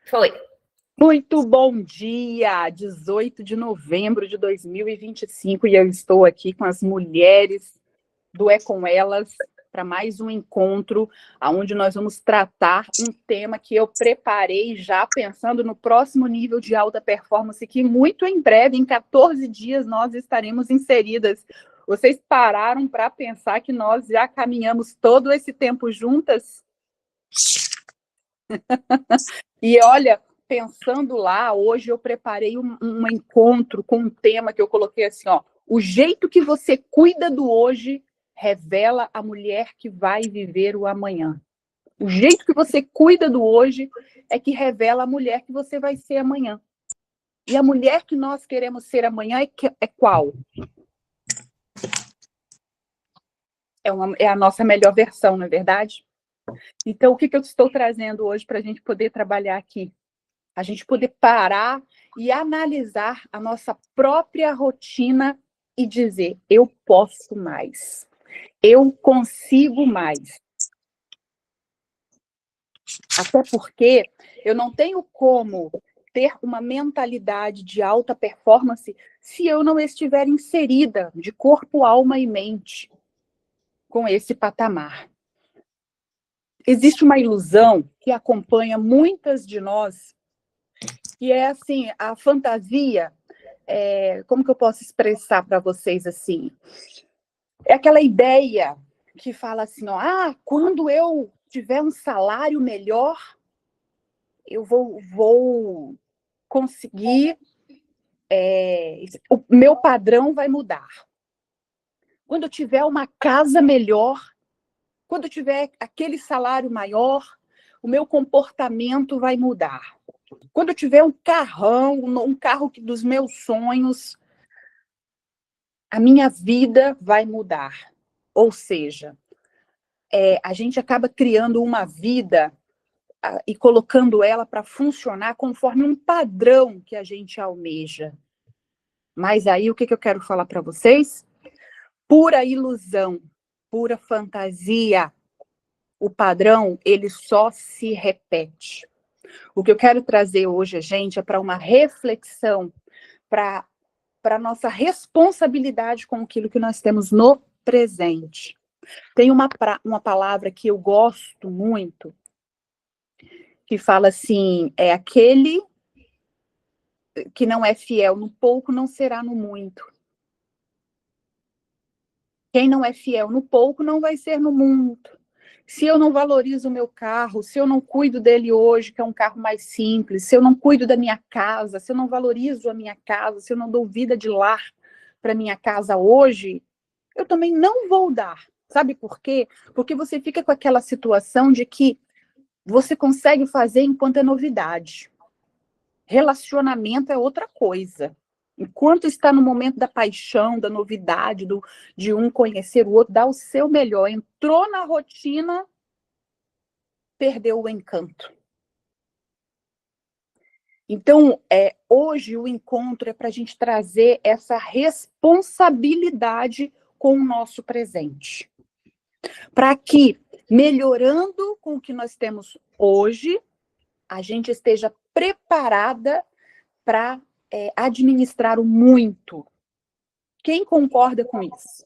Foi. Muito bom dia, 18 de novembro de 2025, e eu estou aqui com as mulheres do É Com Elas para mais um encontro, onde nós vamos tratar um tema que eu preparei já pensando no próximo nível de alta performance, que muito em breve, em 14 dias, nós estaremos inseridas. Vocês pararam para pensar que nós já caminhamos todo esse tempo juntas? E olha, pensando lá, hoje eu preparei um encontro com um tema que eu coloquei assim, ó, o jeito que você cuida do hoje revela a mulher que vai viver o amanhã. O jeito que você cuida do hoje é que revela a mulher que você vai ser amanhã. E a mulher que nós queremos ser amanhã é qual? É a nossa melhor versão, não é verdade? Então, o que eu estou trazendo hoje para a gente poder trabalhar aqui? A gente poder parar e analisar a nossa própria rotina e dizer, eu posso mais, eu consigo mais. Até porque eu não tenho como ter uma mentalidade de alta performance se eu não estiver inserida de corpo, alma e mente com esse patamar. Existe uma ilusão que acompanha muitas de nós, que é assim, a fantasia. Como que eu posso expressar para vocês assim? É aquela ideia que fala assim, ó, quando eu tiver um salário melhor, eu vou conseguir, o meu padrão vai mudar. Quando eu tiver uma casa melhor, quando eu tiver aquele salário maior, o meu comportamento vai mudar. Quando eu tiver um carrão, um carro dos meus sonhos, a minha vida vai mudar. Ou seja, a gente acaba criando uma vida e colocando ela para funcionar conforme um padrão que a gente almeja. Mas aí, o que eu quero falar para vocês? Pura ilusão, pura fantasia. O padrão, ele só se repete. O que eu quero trazer hoje, gente, é para uma reflexão, para a nossa responsabilidade com aquilo que nós temos no presente. Tem uma palavra que eu gosto muito, que fala assim, aquele que não é fiel no pouco não será no muito. Quem não é fiel no pouco não vai ser no muito. Se eu não valorizo o meu carro, se eu não cuido dele hoje, que é um carro mais simples, se eu não cuido da minha casa, se eu não valorizo a minha casa, se eu não dou vida de lar para minha casa hoje, eu também não vou dar. Sabe por quê? Porque você fica com aquela situação de que você consegue fazer enquanto é novidade. Relacionamento é outra coisa. Enquanto está no momento da paixão, da novidade, de um conhecer o outro, dá o seu melhor. Entrou na rotina, perdeu o encanto. Então, hoje o encontro é para a gente trazer essa responsabilidade com o nosso presente. Para que, melhorando com o que nós temos hoje, a gente esteja preparada para administrar o muito. Quem concorda com isso?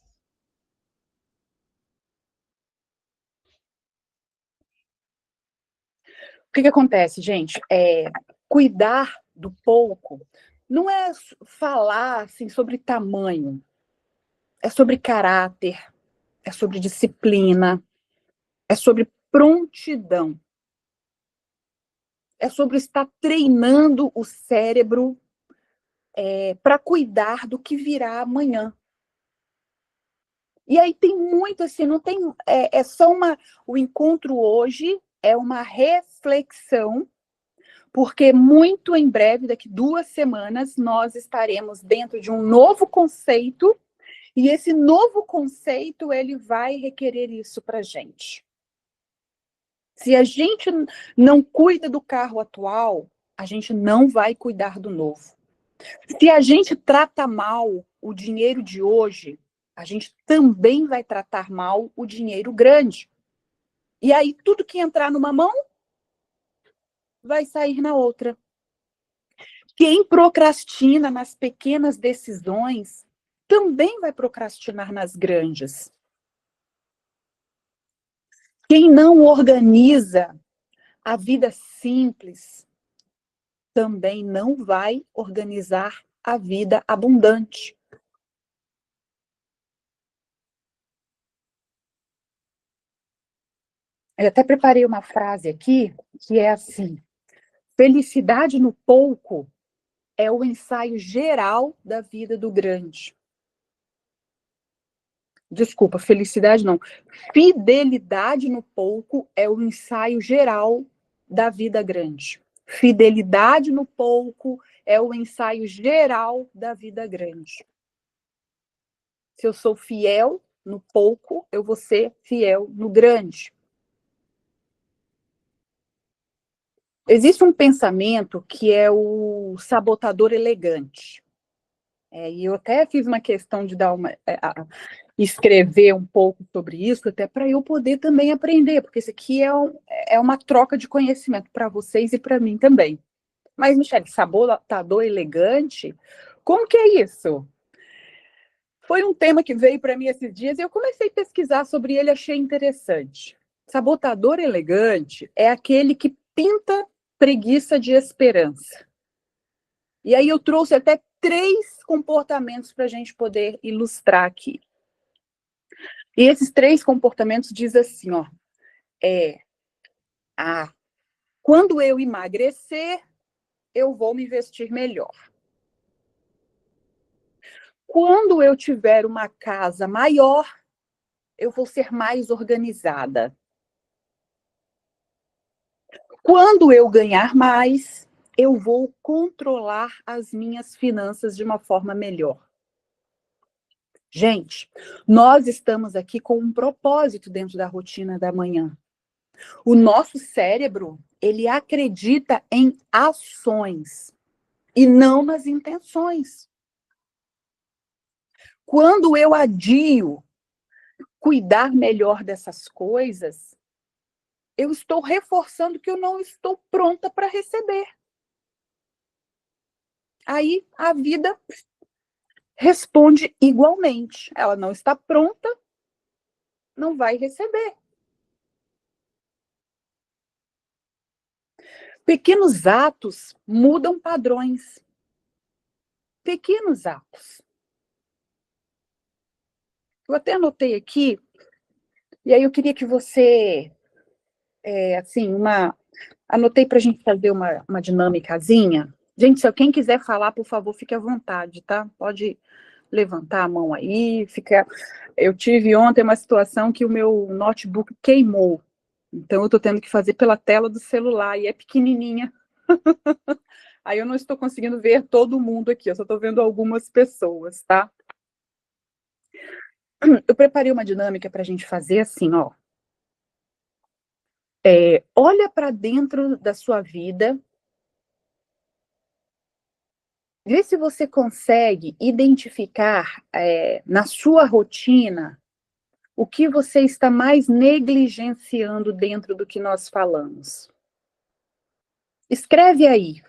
O que acontece, gente? Cuidar do pouco não é falar assim, sobre tamanho, é sobre caráter, é sobre disciplina, é sobre prontidão, é sobre estar treinando o cérebro para cuidar do que virá amanhã. E aí tem muito assim, não tem, só o encontro hoje é uma reflexão, porque muito em breve, daqui 2 semanas, nós estaremos dentro de um novo conceito, e esse novo conceito, ele vai requerer isso para a gente. Se a gente não cuida do carro atual, a gente não vai cuidar do novo. Se a gente trata mal o dinheiro de hoje, a gente também vai tratar mal o dinheiro grande. E aí, tudo que entrar numa mão, vai sair na outra. Quem procrastina nas pequenas decisões também vai procrastinar nas grandes. Quem não organiza a vida simples também não vai organizar a vida abundante. Eu até preparei uma frase aqui que é assim: felicidade no pouco é o ensaio geral da vida do grande. Desculpa, felicidade não. Fidelidade no pouco é o ensaio geral da vida grande. Fidelidade no pouco é o ensaio geral da vida grande. Se eu sou fiel no pouco, eu vou ser fiel no grande. Existe um pensamento que é o sabotador elegante. E eu até fiz uma questão de dar escrever um pouco sobre isso, até para eu poder também aprender, porque isso aqui é uma troca de conhecimento para vocês e para mim também. Mas, Michele, sabotador elegante, como que é isso? Foi um tema que veio para mim esses dias e eu comecei a pesquisar sobre ele e achei interessante. Sabotador elegante é aquele que pinta preguiça de esperança. E aí eu trouxe até 3 comportamentos para a gente poder ilustrar aqui. E esses 3 comportamentos diz assim, ó, quando eu emagrecer, eu vou me vestir melhor. Quando eu tiver uma casa maior, eu vou ser mais organizada. Quando eu ganhar mais, eu vou controlar as minhas finanças de uma forma melhor. Gente, nós estamos aqui com um propósito dentro da rotina da manhã. O nosso cérebro, ele acredita em ações e não nas intenções. Quando eu adio cuidar melhor dessas coisas, eu estou reforçando que eu não estou pronta para receber. Aí a vida responde igualmente. Ela não está pronta, não vai receber. Pequenos atos mudam padrões. Pequenos atos. Eu até anotei aqui, e aí eu queria que você, anotei para a gente fazer uma dinâmicazinha. Gente, se quem quiser falar, por favor, fique à vontade, tá? Pode levantar a mão aí. Eu tive ontem uma situação que o meu notebook queimou. Então, eu estou tendo que fazer pela tela do celular, e é pequenininha. Aí eu não estou conseguindo ver todo mundo aqui, eu só estou vendo algumas pessoas, tá? Eu preparei uma dinâmica para a gente fazer assim, ó. Olha para dentro da sua vida, vê se você consegue identificar na sua rotina o que você está mais negligenciando dentro do que nós falamos. Escreve aí.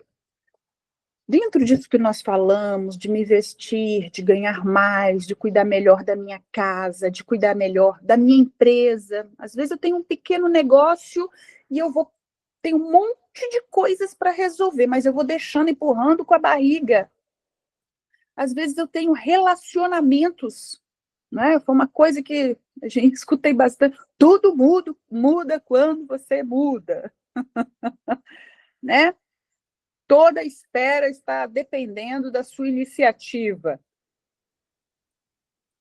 Dentro disso que nós falamos, de me vestir, de ganhar mais, de cuidar melhor da minha casa, de cuidar melhor da minha empresa. Às vezes eu tenho um pequeno negócio e tenho um monte de coisas para resolver, mas eu vou deixando, empurrando com a barriga. Às vezes eu tenho relacionamentos, né? Foi uma coisa que a gente escutei bastante. Tudo muda quando você muda, né? Toda espera está dependendo da sua iniciativa.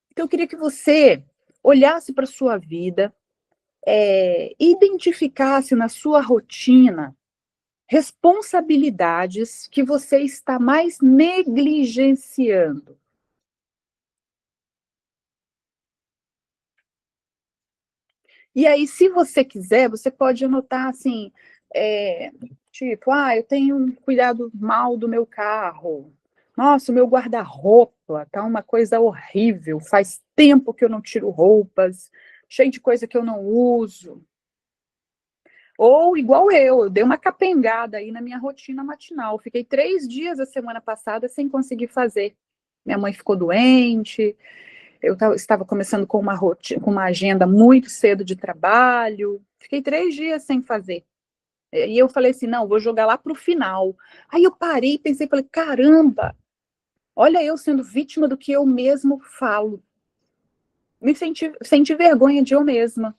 Então, eu queria que você olhasse para a sua vida, identificasse na sua rotina responsabilidades que você está mais negligenciando. E aí, se você quiser, você pode anotar assim, tipo, eu tenho um cuidado mal do meu carro. Nossa, o meu guarda-roupa tá uma coisa horrível. Faz tempo que eu não tiro roupas, cheio de coisa que eu não uso. Ou igual eu dei uma capengada aí na minha rotina matinal. Fiquei 3 dias a semana passada sem conseguir fazer. Minha mãe ficou doente, eu estava começando com uma rotina, com uma agenda muito cedo de trabalho. Fiquei 3 dias sem fazer. E eu falei assim, não, vou jogar lá para o final. Aí eu parei, pensei, falei, caramba, olha eu sendo vítima do que eu mesmo falo. Me senti vergonha de eu mesma.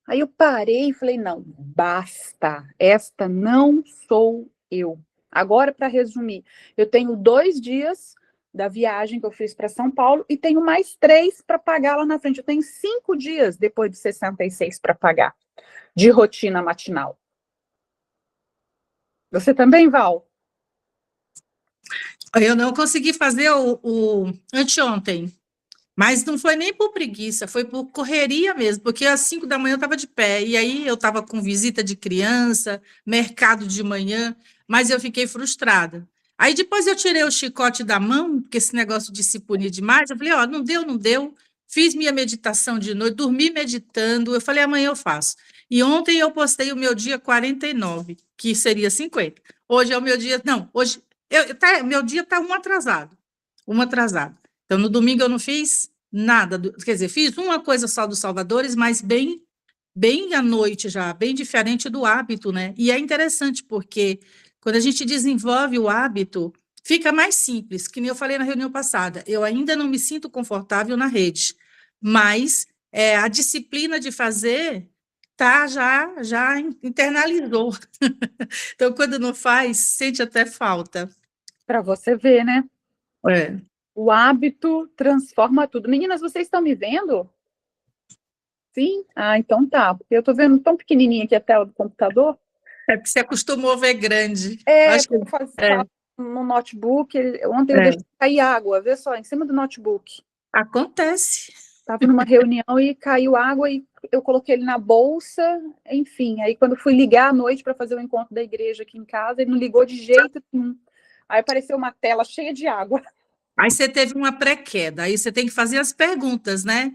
Aí eu parei e falei, não, basta, esta não sou eu. Agora, para resumir, eu tenho 2 dias da viagem que eu fiz para São Paulo e tenho mais 3 para pagar lá na frente. Eu tenho 5 dias depois de 66 para pagar, de rotina matinal. Você também, Val? Eu não consegui fazer o anteontem, mas não foi nem por preguiça, foi por correria mesmo, porque às 5 da manhã eu estava de pé, e aí eu estava com visita de criança, mercado de manhã, mas eu fiquei frustrada. Aí depois eu tirei o chicote da mão, porque esse negócio de se punir demais, eu falei, ó, não deu, não deu, fiz minha meditação de noite, dormi meditando, eu falei, amanhã eu faço. E ontem eu postei o meu dia 49, que seria 50. Hoje é o meu dia, não, hoje, meu dia está um atrasado, um atrasado. Então, no domingo eu não fiz nada, quer dizer, fiz uma coisa só dos Salvadores, mas bem à noite já, bem diferente do hábito, né? E é interessante porque quando a gente desenvolve o hábito, fica mais simples, que nem eu falei na reunião passada, eu ainda não me sinto confortável na rede, mas a disciplina de fazer já internalizou. Então, quando não faz, sente até falta. Para você ver, né? É. O hábito transforma tudo. Meninas, vocês estão me vendo? Sim? Ah, então tá. Porque eu tô vendo tão pequenininha aqui a tela do computador. É porque você acostumou a ver grande. É, Acho que eu faço é, no notebook. Ontem eu é. deixei cair água, vê só, em cima do notebook. Acontece. Estava numa reunião e caiu água e eu coloquei ele na bolsa, enfim. Aí quando fui ligar à noite para fazer o encontro da igreja aqui em casa, ele não ligou de jeito nenhum. Aí apareceu uma tela cheia de água. Aí você teve uma pré-queda, aí você tem que fazer as perguntas, né?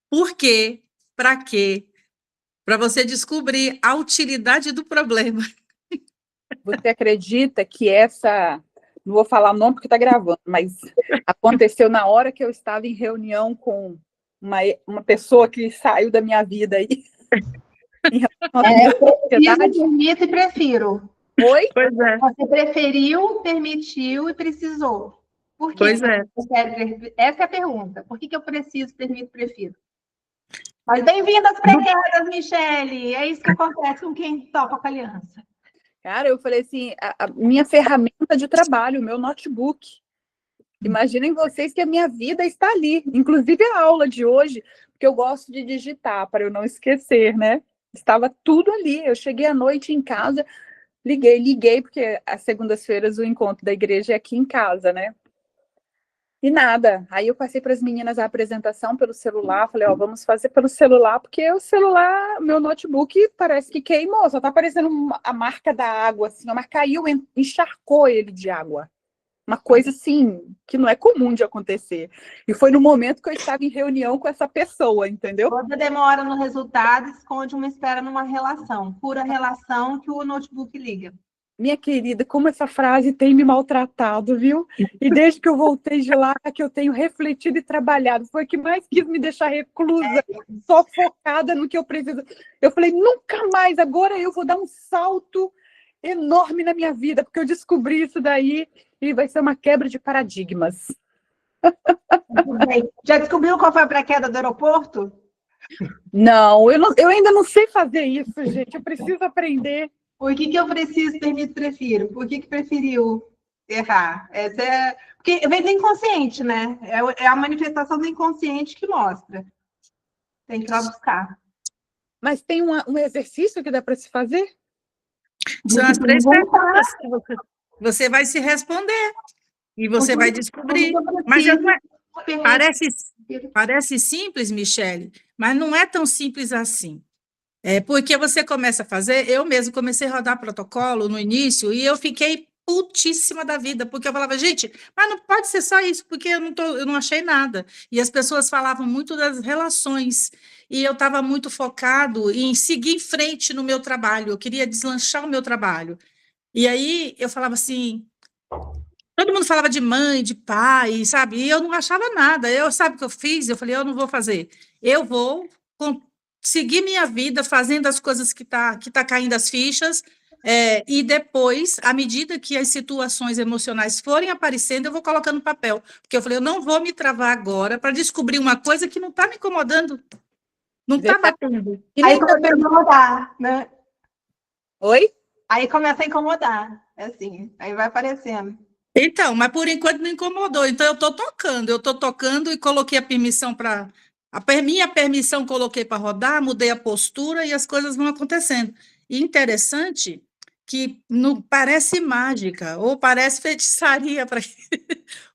Por quê? Para quê? Para você descobrir a utilidade do problema. Você acredita que essa, não vou falar o nome porque está gravando, mas aconteceu na hora que eu estava em reunião com uma pessoa que saiu da minha vida aí, em relação à sociedade. Permito e prefiro. Oi? Pois é. Você preferiu, permitiu e precisou. Por que Pois você é. prefere? Essa é a pergunta. Por que eu preciso, permito e prefiro? Mas bem-vindas pré-quedas, Michele. É isso que acontece com quem topa com a aliança. Cara, eu falei assim, a minha ferramenta de trabalho, o meu notebook. Imaginem vocês que a minha vida está ali, inclusive a aula de hoje, porque eu gosto de digitar para eu não esquecer, né? Estava tudo ali. Eu cheguei à noite em casa, liguei, porque às segundas-feiras o encontro da igreja é aqui em casa, né? E nada. Aí eu passei para as meninas a apresentação pelo celular, falei, ó, vamos fazer pelo celular, porque o celular, meu notebook parece que queimou, só tá aparecendo a marca da água, assim, mas caiu, encharcou ele de água. Uma coisa, assim, que não é comum de acontecer. E foi no momento que eu estava em reunião com essa pessoa, entendeu? Toda demora no resultado esconde uma espera numa relação. Pura relação que o notebook liga. Minha querida, como essa frase tem me maltratado, viu? E desde que eu voltei de lá, que eu tenho refletido e trabalhado, foi o que mais quis me deixar reclusa, só focada no que eu preciso. Eu falei, nunca mais, agora eu vou dar um salto enorme na minha vida, porque eu descobri isso daí e vai ser uma quebra de paradigmas. Já descobriu qual foi a pré-queda do aeroporto? Não, eu ainda não sei fazer isso, gente. Eu preciso aprender. Por que eu preciso, permito, prefiro? Por que preferiu errar? Essa é... Porque vem do inconsciente, né? É a manifestação do inconsciente que mostra. Tem que ir lá buscar. Mas tem um exercício que dá para se fazer? São as 3 perguntas que você vai se responder e você vai descobrir. Mas não é, parece simples, Michele, mas não é tão simples assim. Porque você começa a fazer, eu mesmo comecei a rodar protocolo no início e eu fiquei putíssima da vida, porque eu falava, gente, mas não pode ser só isso, porque eu não achei nada. E as pessoas falavam muito das relações, e eu estava muito focado em seguir em frente no meu trabalho, eu queria deslanchar o meu trabalho. E aí eu falava assim, todo mundo falava de mãe, de pai, sabe? E eu não achava nada. Sabe o que eu fiz? Eu falei, eu não vou fazer. Eu vou seguir minha vida fazendo as coisas que tá caindo as fichas, e depois, à medida que as situações emocionais forem aparecendo, eu vou colocando no papel. Porque eu falei, eu não vou me travar agora para descobrir uma coisa que não está me incomodando, não está Verdade. batendo. E Aí nem começa a incomodar, né? Oi? Aí começa a incomodar, é assim, aí vai aparecendo. Então, mas por enquanto não incomodou. Então, eu estou tocando e coloquei a permissão para. Minha permissão coloquei para rodar, mudei a postura e as coisas vão acontecendo. E interessante que não parece mágica ou parece feitiçaria,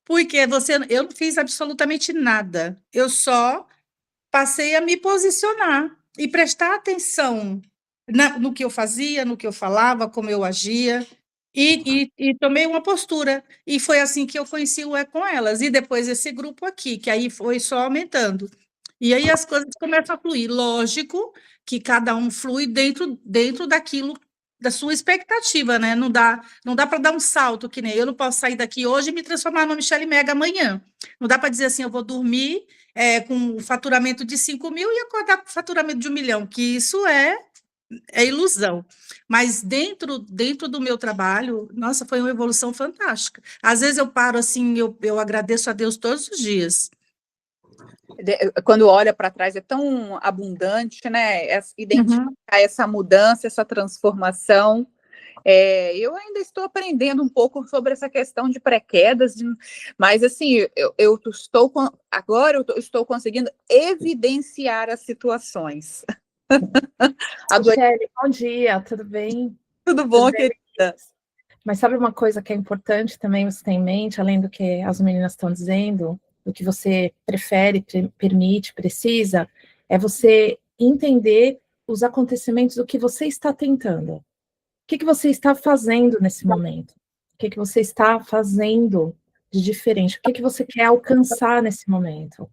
porque eu não fiz absolutamente nada. Eu só passei a me posicionar e prestar atenção no que eu fazia, no que eu falava, como eu agia, e tomei uma postura. E foi assim que eu conheci o É Com Elas. E depois esse grupo aqui, que aí foi só aumentando. E aí as coisas começam a fluir. Lógico que cada um flui dentro daquilo, da sua expectativa, né? Não dá para dar um salto, que nem eu não posso sair daqui hoje e me transformar numa Michelle Mega amanhã. Não dá para dizer assim, eu vou dormir com um faturamento de 5 mil e acordar com faturamento de 1 milhão, que isso é ilusão. Mas dentro do meu trabalho, nossa, foi uma evolução fantástica. Às vezes eu paro assim, eu agradeço a Deus todos os dias. Quando olha para trás é tão abundante, né? Identificar essa mudança, essa transformação. Eu ainda estou aprendendo um pouco sobre essa questão de pré-quedas, mas assim, agora eu estou conseguindo evidenciar as situações. Michele, bom dia, tudo bem? Tudo bom, querida? Mas sabe uma coisa que é importante também você ter em mente, além do que as meninas estão dizendo, do que você prefere, permite, precisa, é você entender os acontecimentos do que você está tentando. O que você está fazendo nesse momento? O que você está fazendo de diferente? O que você quer alcançar nesse momento?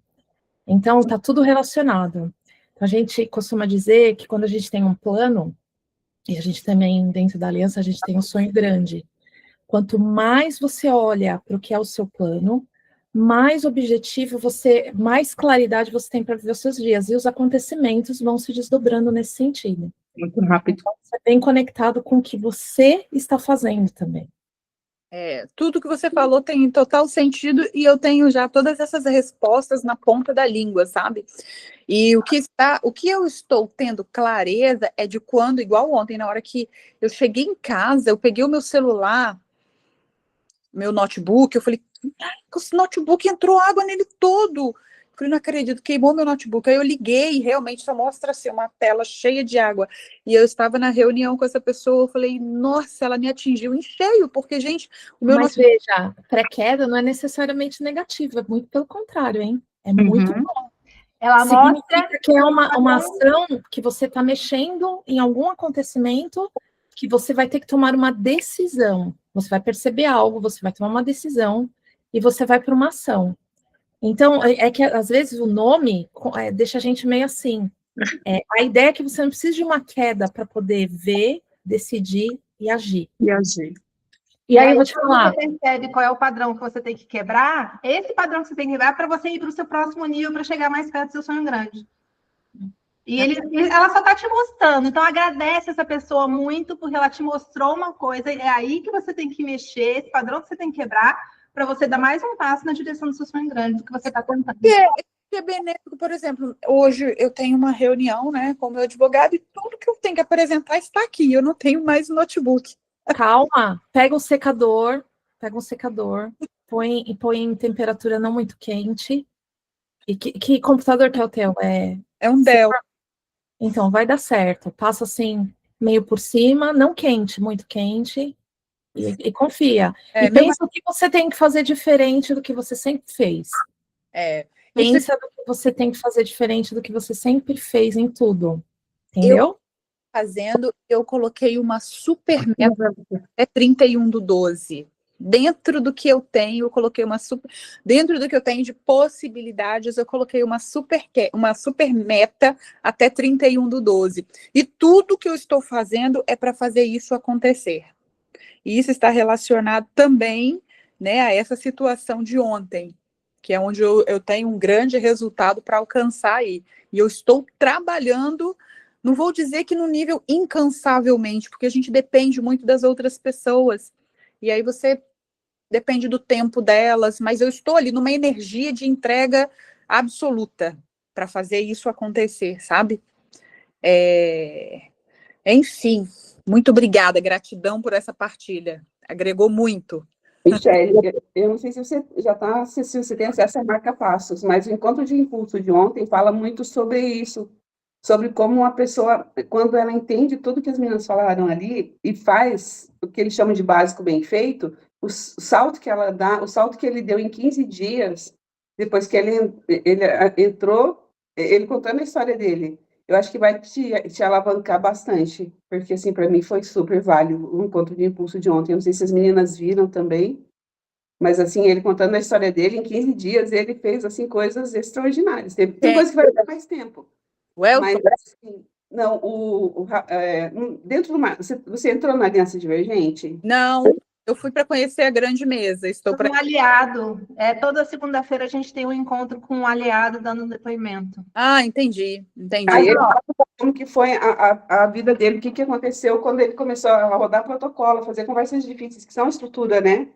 Então, está tudo relacionado. Então, a gente costuma dizer que quando a gente tem um plano, e a gente também, dentro da aliança, a gente tem um sonho grande. Quanto mais você olha para o que é o seu plano, mais objetivo mais claridade você tem para viver os seus dias. E os acontecimentos vão se desdobrando nesse sentido. Muito rápido. Então, você é bem conectado com o que você está fazendo também. Tudo que você falou tem total sentido e eu tenho já todas essas respostas na ponta da língua, sabe? E o que eu estou tendo clareza é de quando, igual ontem, na hora que eu cheguei em casa, eu peguei o meu celular, meu notebook, eu falei, esse notebook entrou água nele todo. Eu falei, não acredito, queimou meu notebook. Aí eu liguei e realmente só mostra assim, uma tela cheia de água. E eu estava na reunião com essa pessoa, eu falei, nossa, ela me atingiu em cheio, porque, gente, o meu Mas notebook... veja, pré-queda não é necessariamente negativa, é muito pelo contrário, hein? É muito bom. Ela Significa mostra que é uma ação que você está mexendo em algum acontecimento que você vai ter que tomar uma decisão. Você vai perceber algo, você vai tomar uma decisão e você vai para uma ação. Então, é que às vezes o nome deixa a gente meio assim. A ideia é que você não precisa de uma queda para poder ver, decidir e agir. E agir. E aí eu vou te falar. Você percebe qual é o padrão que você tem que quebrar, esse padrão que você tem que quebrar para você ir para o seu próximo nível, para chegar mais perto do seu sonho grande. E ela só está te mostrando. Então, agradece essa pessoa muito, porque ela te mostrou uma coisa. É aí que você tem que mexer, esse padrão que você tem que quebrar, para você dar mais um passo na direção do seu sonho grande, do que você está tentando. É benéfico, por exemplo, hoje eu tenho uma reunião, né, com o meu advogado e tudo que eu tenho que apresentar está aqui. Eu não tenho mais notebook. Calma, pega um secador, põe em temperatura não muito quente. E que computador que é o teu? É um Dell. Então, vai dar certo. Passa assim, meio por cima, não quente, muito quente, e confia. E pensa o que você tem que fazer diferente do que você sempre fez. Pensa do que você tem que fazer diferente do que você sempre fez em tudo. Entendeu? fazendo, eu coloquei uma super meta até 31/12. Dentro do que eu tenho, eu coloquei uma super. Dentro do que eu tenho de possibilidades, eu coloquei uma super meta até 31/12. E tudo que eu estou fazendo é para fazer isso acontecer. E isso está relacionado também, né, a essa situação de ontem, que é onde eu tenho um grande resultado para alcançar aí. E eu estou trabalhando, não vou dizer que no nível incansavelmente, porque a gente depende muito das outras pessoas. E aí você depende do tempo delas, mas eu estou ali numa energia de entrega absoluta para fazer isso acontecer, sabe? Enfim, muito obrigada, gratidão por essa partilha. Agregou muito. Michele, eu não sei se você já está, se você tem acesso a marca-passos, mas o encontro de impulso de ontem fala muito sobre isso, sobre como uma pessoa, quando ela entende tudo que as meninas falaram ali e faz o que eles chamam de básico bem feito, o salto que ela dá, o salto que ele deu em 15 dias, depois que ele entrou, ele contando a história dele, eu acho que vai te alavancar bastante, porque, assim, para mim foi super válido o encontro de impulso de ontem. Eu não sei se as meninas viram também, mas, assim, ele contando a história dele, em 15 dias, ele fez, assim, coisas extraordinárias. Tem coisa que vai dar mais tempo. Mas, assim, não, dentro do mar, você entrou na Aliança Divergente? Não, eu fui para conhecer a grande mesa. Estou para Um aliado. Toda segunda-feira a gente tem um encontro com um aliado dando um depoimento. Ah, entendi. Aí ele fala como que foi a vida dele, o que aconteceu quando ele começou a rodar protocolo, a fazer conversas difíceis, que são estrutura, né?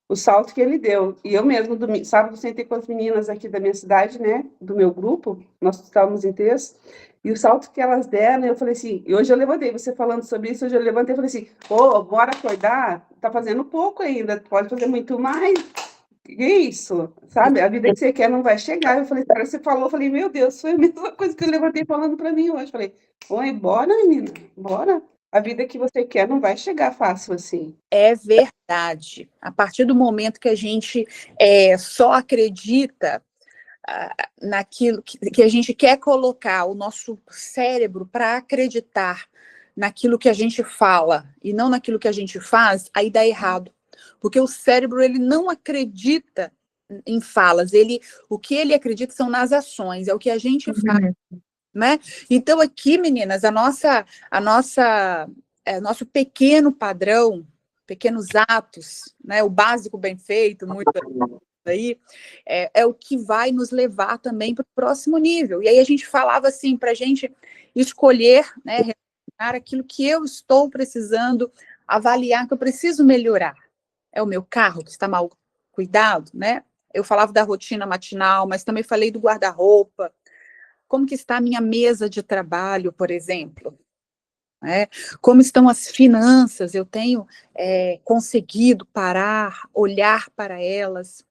O salto que ele deu. E eu mesmo, sábado, sentei com as meninas aqui da minha cidade, né? Do meu grupo, nós estávamos em 3, e o salto que elas deram, eu falei assim, e hoje eu levantei, você falando sobre isso, hoje eu levantei e falei assim, bora acordar? Tá fazendo pouco ainda, pode fazer muito mais. Que isso, sabe? A vida que você quer não vai chegar. Eu falei, cara, você falou, eu falei, meu Deus, foi a mesma coisa que eu levantei falando para mim hoje. Falei, oi, bora, menina, bora. A vida que você quer não vai chegar fácil assim. É verdade. A partir do momento que a gente só acredita naquilo que a gente quer colocar o nosso cérebro para acreditar naquilo que a gente fala e não naquilo que a gente faz, aí dá errado. Porque o cérebro, ele não acredita em falas, o que ele acredita são nas ações, é o que a gente faz, né? Então aqui, meninas, nosso pequeno padrão, pequenos atos, né? O básico bem feito, muito aí, é o que vai nos levar também para o próximo nível. E aí a gente falava assim, para a gente escolher, né, aquilo que eu estou precisando avaliar, que eu preciso melhorar. É o meu carro que está mal cuidado, né? Eu falava da rotina matinal, mas também falei do guarda-roupa. Como que está a minha mesa de trabalho, por exemplo? Como estão as finanças? Eu tenho conseguido parar, olhar para elas,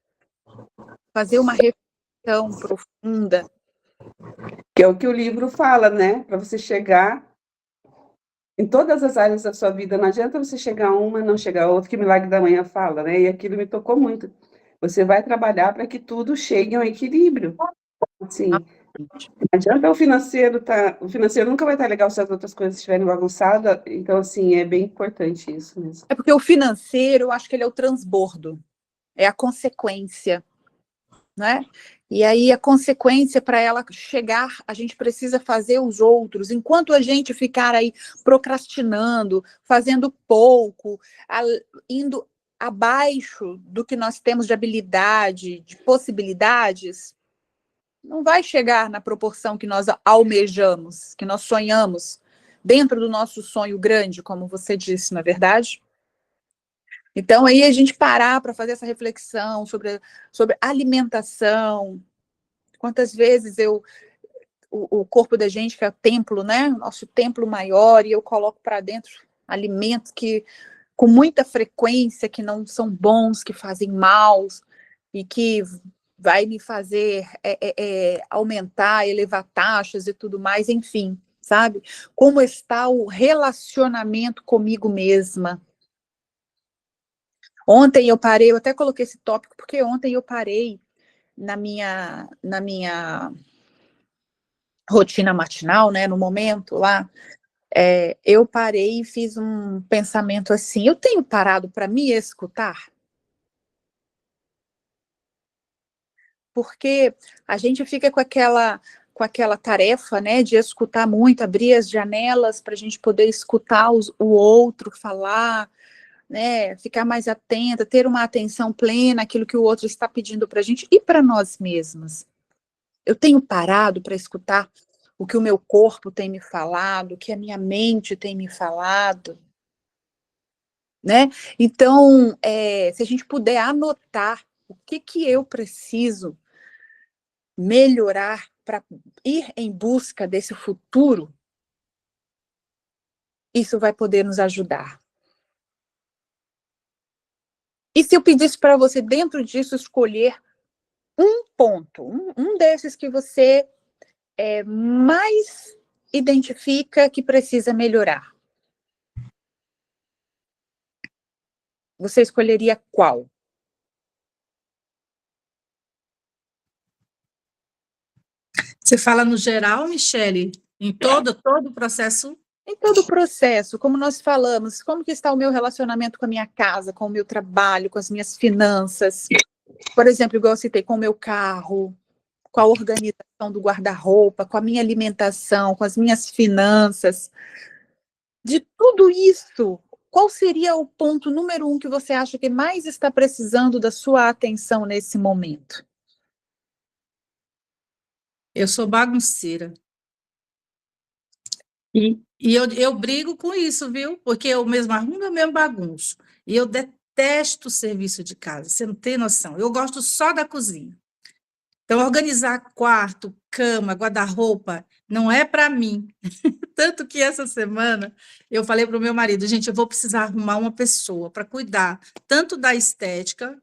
fazer uma reflexão profunda. Que é o que o livro fala, né? Para você chegar em todas as áreas da sua vida, não adianta você chegar a uma, não chegar a outra, que Milagre da Manhã fala, né? E aquilo me tocou muito. Você vai trabalhar para que tudo chegue ao equilíbrio. Assim, não adianta o financeiro nunca vai estar legal se as outras coisas estiverem bagunçadas, então, assim, é bem importante isso mesmo. É porque o financeiro, eu acho que ele é o transbordo, é a consequência, né? E aí a consequência, para ela chegar, a gente precisa fazer os outros. Enquanto a gente ficar aí procrastinando, fazendo pouco, indo abaixo do que nós temos de habilidade, de possibilidades, não vai chegar na proporção que nós almejamos, que nós sonhamos, dentro do nosso sonho grande, como você disse, não é verdade? Então, aí a gente parar para fazer essa reflexão sobre alimentação. Quantas vezes o corpo da gente, que é o templo, né? Nosso templo maior, e eu coloco para dentro alimentos que, com muita frequência, que não são bons, que fazem mal, e que vai me fazer aumentar, elevar taxas e tudo mais, enfim, sabe? Como está o relacionamento comigo mesma? Ontem eu parei, eu até coloquei esse tópico, porque ontem eu parei na minha rotina matinal, né, no momento lá, eu parei e fiz um pensamento assim, eu tenho parado para me escutar? Porque a gente fica com aquela tarefa, né, de escutar muito, abrir as janelas para a gente poder escutar o outro falar, né, ficar mais atenta, ter uma atenção plena àquilo que o outro está pedindo para a gente e para nós mesmas. Eu tenho parado para escutar o que o meu corpo tem me falado, o que a minha mente tem me falado, né? Então, se a gente puder anotar o que eu preciso melhorar para ir em busca desse futuro, isso vai poder nos ajudar. E se eu pedisse para você, dentro disso, escolher um ponto, um desses que você mais identifica que precisa melhorar, você escolheria qual? Você fala no geral, Michele, em todo o processo? Em todo o processo, como nós falamos, como que está o meu relacionamento com a minha casa, com o meu trabalho, com as minhas finanças, por exemplo, igual eu citei, com o meu carro, com a organização do guarda-roupa, com a minha alimentação, com as minhas finanças. De tudo isso, qual seria o ponto número 1 que você acha que mais está precisando da sua atenção nesse momento? Eu sou bagunceira. E eu brigo com isso, viu? Porque eu mesmo arrumo, eu mesmo bagunço. E eu detesto o serviço de casa, você não tem noção. Eu gosto só da cozinha. Então, organizar quarto, cama, guarda-roupa, não é para mim. Tanto que essa semana eu falei para o meu marido, gente, eu vou precisar arrumar uma pessoa para cuidar tanto da estética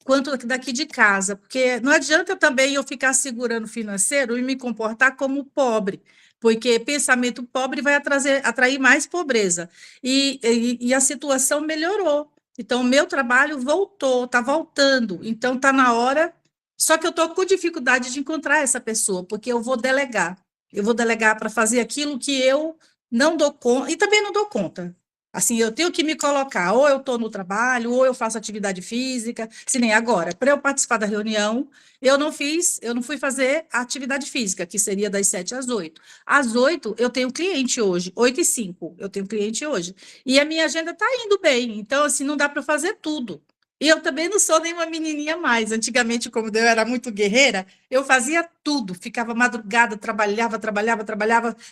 quanto daqui de casa, porque não adianta também eu ficar segurando o financeiro e me comportar como pobre, porque pensamento pobre vai atrair mais pobreza. E a situação melhorou. Então, o meu trabalho voltou, está voltando. Então, está na hora. Só que eu estou com dificuldade de encontrar essa pessoa, porque eu vou delegar. Eu vou delegar para fazer aquilo que eu não dou conta, e também não dou conta. Assim, eu tenho que me colocar, ou eu estou no trabalho, ou eu faço atividade física, se nem agora. Para eu participar da reunião, eu não fui fazer a atividade física, que seria das 7 às 8. Às 8, eu tenho cliente hoje, 8h05, eu tenho cliente hoje. E a minha agenda está indo bem, então, assim, não dá para fazer tudo. E eu também não sou nenhuma menininha mais. Antigamente, como eu era muito guerreira, eu fazia tudo, ficava madrugada, trabalhava,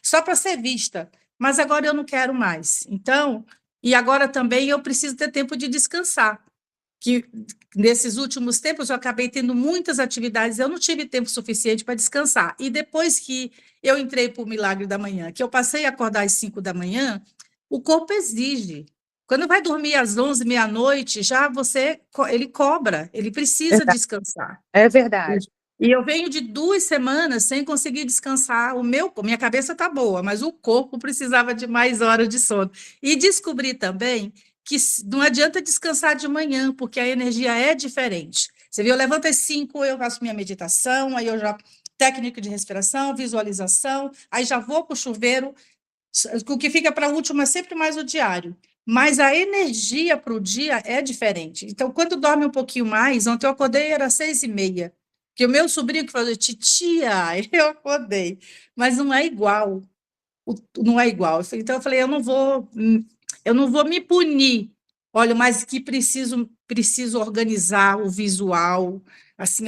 só para ser vista. Mas agora eu não quero mais. Então, e agora também eu preciso ter tempo de descansar, que nesses últimos tempos eu acabei tendo muitas atividades, eu não tive tempo suficiente para descansar. E depois que eu entrei para o Milagre da Manhã, que eu passei a acordar às 5 da manhã, o corpo exige. Quando vai dormir às 11, meia-noite, já ele cobra, ele precisa descansar. É verdade. E eu venho de 2 semanas sem conseguir descansar. Minha cabeça está boa, mas o corpo precisava de mais horas de sono. E descobri também que não adianta descansar de manhã, porque a energia é diferente. Você viu, eu levanto às 5, eu faço minha meditação, aí eu já técnica de respiração, visualização, aí já vou para o chuveiro. O que fica para a última é sempre mais o diário. Mas a energia para o dia é diferente. Então, quando dorme um pouquinho mais, ontem eu acordei, era 6h30. Que o meu sobrinho que falou, titia, eu acordei. Mas não é igual. Não é igual. Então, eu falei, eu não vou me punir. Olha, mas que preciso organizar o visual, assim,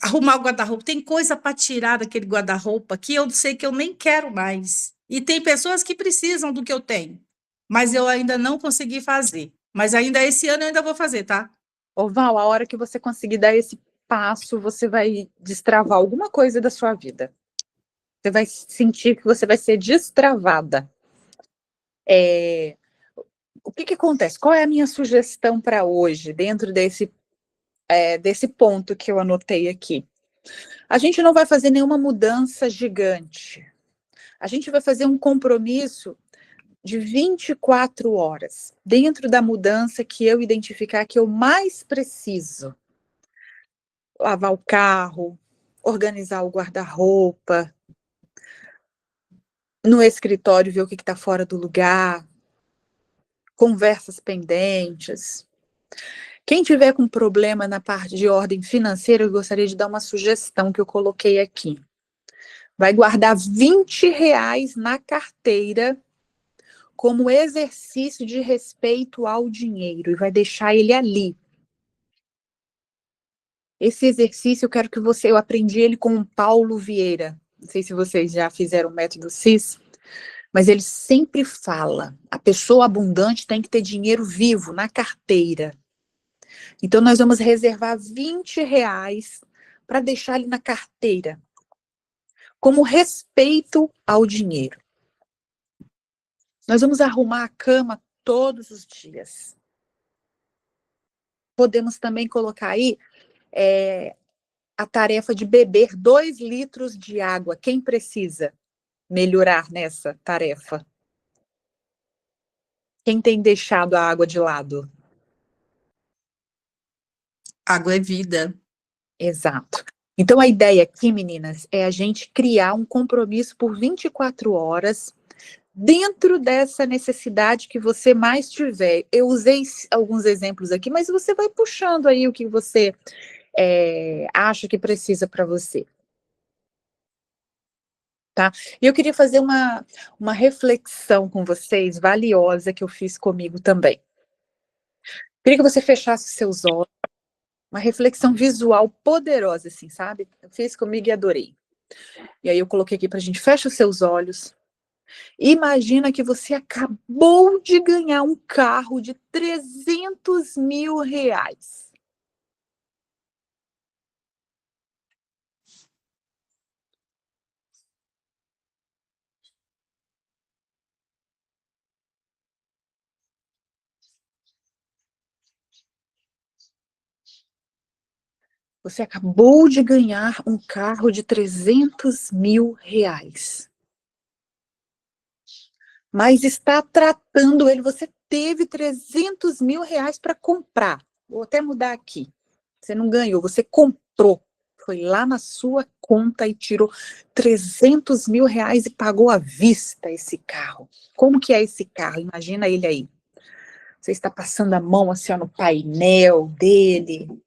arrumar o guarda-roupa. Tem coisa para tirar daquele guarda-roupa que eu sei que eu nem quero mais. E tem pessoas que precisam do que eu tenho, mas eu ainda não consegui fazer. Mas ainda esse ano eu ainda vou fazer, tá? Ô, Val, a hora que você conseguir dar esse passo, você vai destravar alguma coisa da sua vida. Você vai sentir que você vai ser destravada. O que acontece? Qual é a minha sugestão para hoje, dentro desse ponto que eu anotei aqui? A gente não vai fazer nenhuma mudança gigante. A gente vai fazer um compromisso de 24 horas, dentro da mudança que eu identificar que eu mais preciso. Lavar o carro, organizar o guarda-roupa, no escritório ver o que está fora do lugar, conversas pendentes. Quem tiver com problema na parte de ordem financeira, eu gostaria de dar uma sugestão que eu coloquei aqui. Vai guardar R$ 20 na carteira como exercício de respeito ao dinheiro e vai deixar ele ali. Esse exercício eu aprendi ele com o Paulo Vieira. Não sei se vocês já fizeram o método CIS, mas ele sempre fala, a pessoa abundante tem que ter dinheiro vivo na carteira. Então, nós vamos reservar R$ 20 para deixar ele na carteira, como respeito ao dinheiro. Nós vamos arrumar a cama todos os dias. Podemos também colocar aí a tarefa de beber 2 litros de água. Quem precisa melhorar nessa tarefa? Quem tem deixado a água de lado? Água é vida. Exato. Então, a ideia aqui, meninas, é a gente criar um compromisso por 24 horas dentro dessa necessidade que você mais tiver. Eu usei alguns exemplos aqui, mas você vai puxando aí o que você acha que precisa para você. Tá? E eu queria fazer uma reflexão com vocês, valiosa, que eu fiz comigo também. Queria que você fechasse seus olhos, uma reflexão visual poderosa, assim, sabe? Eu fiz comigo e adorei. E aí eu coloquei aqui pra gente, fecha os seus olhos. Imagina que você acabou de ganhar um carro de R$ 300 mil. Você acabou de ganhar um carro de R$ 300 mil. Mas está tratando ele, você teve R$ 300 mil para comprar. Vou até mudar aqui. Você não ganhou, você comprou. Foi lá na sua conta e tirou R$ 300 mil e pagou à vista esse carro. Como que é esse carro? Imagina ele aí. Você está passando a mão assim ó, no painel dele.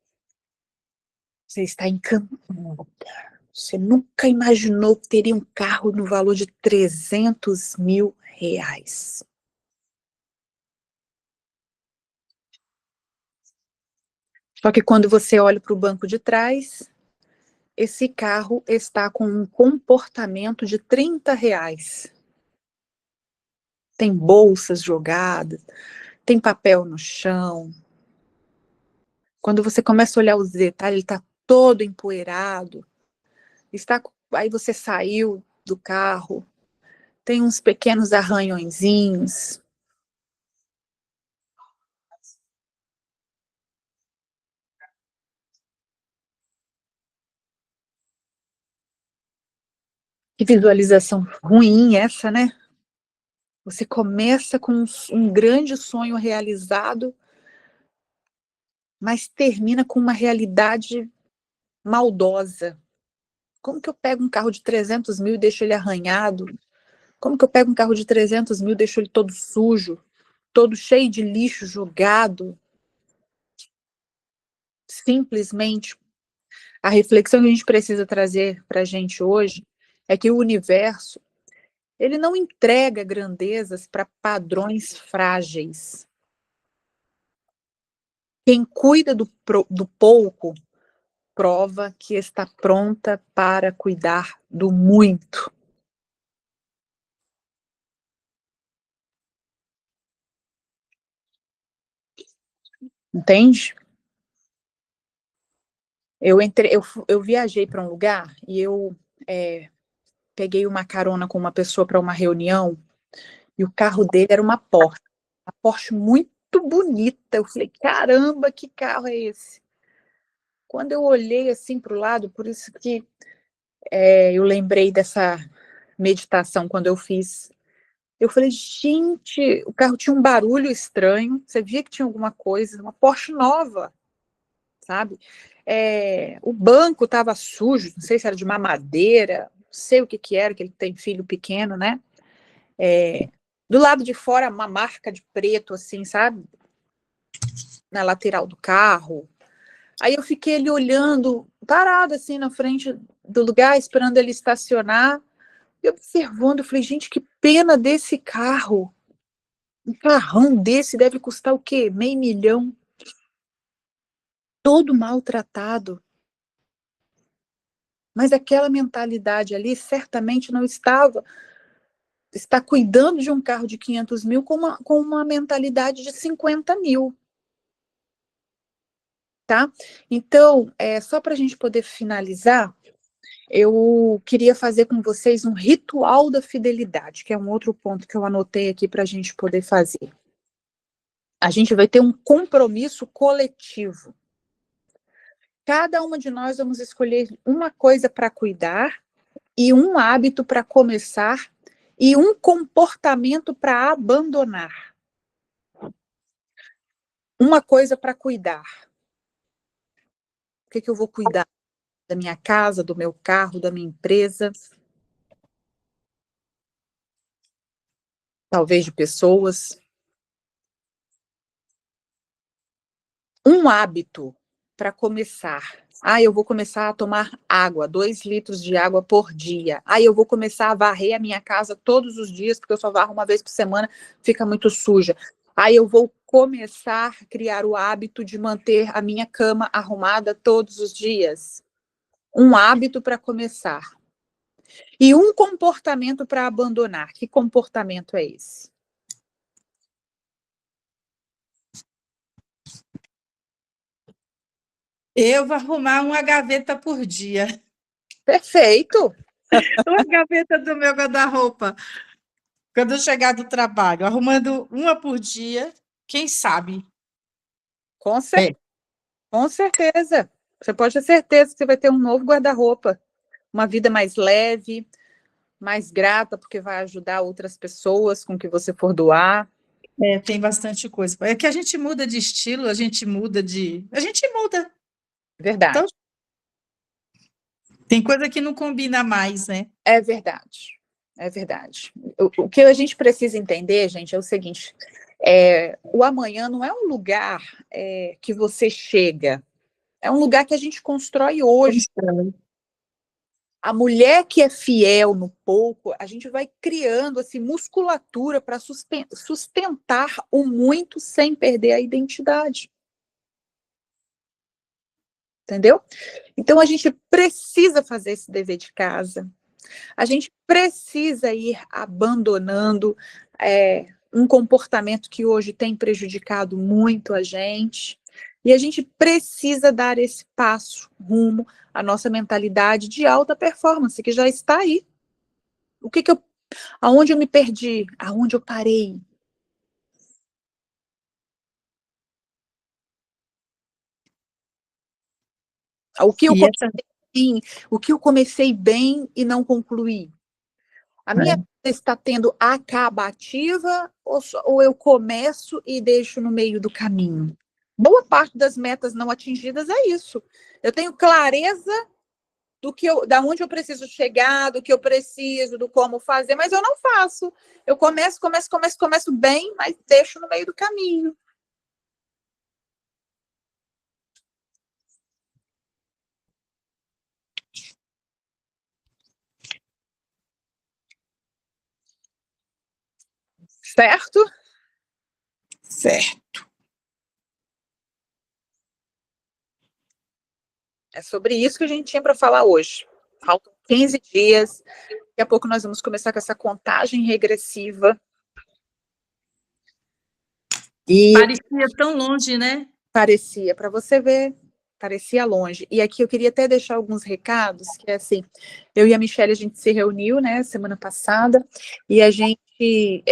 Você está encantada. Você nunca imaginou que teria um carro no valor de R$ 300 mil. Só que quando você olha para o banco de trás, esse carro está com um comportamento de R$ 30. Tem bolsas jogadas, tem papel no chão. Quando você começa a olhar os detalhes, ele está todo empoeirado. Aí você saiu do carro, tem uns pequenos arranhõezinhos. Que visualização ruim essa, né? Você começa com um grande sonho realizado, mas termina com uma realidade maldosa. Como que eu pego um carro de 300 mil e deixo ele arranhado? Como que eu pego um carro de 300 mil e deixo ele todo sujo, todo cheio de lixo jogado? Simplesmente, a reflexão que a gente precisa trazer para a gente hoje é que o universo, ele não entrega grandezas para padrões frágeis. Quem cuida do pouco, prova que está pronta para cuidar do muito. Entende? Eu viajei para um lugar e eu peguei uma carona com uma pessoa para uma reunião e o carro dele era uma Porsche muito bonita. Eu falei, caramba, que carro é esse? Quando eu olhei assim para o lado, por isso que eu lembrei dessa meditação quando eu fiz. Eu falei, gente, o carro tinha um barulho estranho, você via que tinha alguma coisa, uma Porsche nova, sabe? O banco estava sujo, não sei se era de mamadeira, não sei o que era, que ele tem filho pequeno, né? Do lado de fora, uma marca de preto, assim, sabe? Na lateral do carro. Aí eu fiquei ali olhando, parada assim na frente do lugar, esperando ele estacionar, e observando, eu falei, gente, que pena desse carro. Um carrão desse deve custar o quê? $500 mil. Todo maltratado. Mas aquela mentalidade ali certamente não está cuidando de um carro de 500 mil com uma mentalidade de 50 mil. Tá? Então, só para a gente poder finalizar, eu queria fazer com vocês um ritual da fidelidade, que é um outro ponto que eu anotei aqui para a gente poder fazer. A gente vai ter um compromisso coletivo. Cada uma de nós vamos escolher uma coisa para cuidar, e um hábito para começar, e um comportamento para abandonar. Uma coisa para cuidar. O que eu vou cuidar? Da minha casa, do meu carro, da minha empresa. Talvez de pessoas. Um hábito para começar. Eu vou começar a tomar água, 2 litros de água por dia. Eu vou começar a varrer a minha casa todos os dias, porque eu só varro uma vez por semana, fica muito suja. Eu vou começar a criar o hábito de manter a minha cama arrumada todos os dias. Um hábito para começar. E um comportamento para abandonar. Que comportamento é esse? Eu vou arrumar uma gaveta por dia. Perfeito. Uma gaveta do meu guarda-roupa. Quando eu chegar do trabalho, arrumando uma por dia, quem sabe? Com certeza. Você pode ter certeza que você vai ter um novo guarda-roupa. Uma vida mais leve, mais grata, porque vai ajudar outras pessoas com que você for doar. Tem bastante coisa. É que a gente muda de estilo, a gente muda. Verdade. Então, tem coisa que não combina mais, né? É verdade. É verdade. O que a gente precisa entender, gente, é o seguinte: o amanhã não é um lugar que você chega, é um lugar que a gente constrói hoje. A mulher que é fiel no pouco, a gente vai criando assim, musculatura para sustentar o muito sem perder a identidade. Entendeu? Então, a gente precisa fazer esse dever de casa. A gente precisa ir abandonando um comportamento que hoje tem prejudicado muito a gente. E a gente precisa dar esse passo rumo à nossa mentalidade de alta performance, que já está aí. Aonde eu me perdi? Aonde eu parei? O que eu comecei bem e não concluí? A minha vida está tendo acabativa ou eu começo e deixo no meio do caminho? Boa parte das metas não atingidas é isso. Eu tenho clareza da onde eu preciso chegar, do que eu preciso, do como fazer, mas eu não faço. Eu começo bem, mas deixo no meio do caminho. Certo? Certo. É sobre isso que a gente tinha para falar hoje. Faltam 15 dias. Daqui a pouco nós vamos começar com essa contagem regressiva. E parecia tão longe, né? Parecia, para você ver, parecia longe. E aqui eu queria até deixar alguns recados, que é assim, eu e a Michelle, a gente se reuniu, né, semana passada, e a gente, e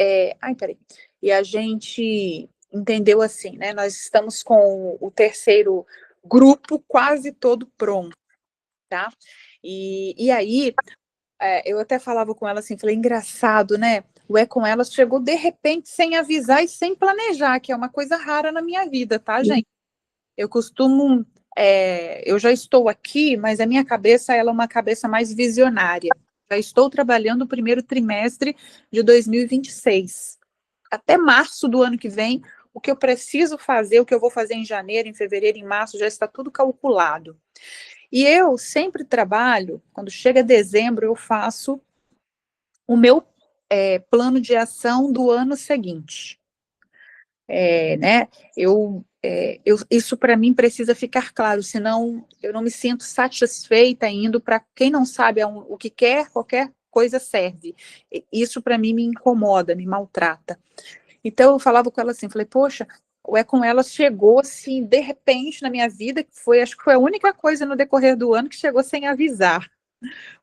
a gente entendeu assim, né, nós estamos com o terceiro grupo quase todo pronto, tá? E aí, eu até falava com ela assim, falei, engraçado, né? O É Com Elas chegou de repente, sem avisar e sem planejar, que é uma coisa rara na minha vida, tá, gente? Eu costumo, eu já estou aqui, mas a minha cabeça, ela é uma cabeça mais visionária. Já estou trabalhando o primeiro trimestre de 2026. Até março do ano que vem, o que eu preciso fazer, o que eu vou fazer em janeiro, em fevereiro, em março, já está tudo calculado. E eu sempre trabalho, quando chega dezembro, eu faço o meu plano de ação do ano seguinte. Né? Isso para mim precisa ficar claro, senão eu não me sinto satisfeita indo para quem não sabe o que quer, qualquer coisa serve. Isso para mim me incomoda, me maltrata. Então eu falava com ela assim, falei, poxa, o É Com Ela chegou assim, de repente na minha vida, acho que foi a única coisa no decorrer do ano que chegou sem avisar,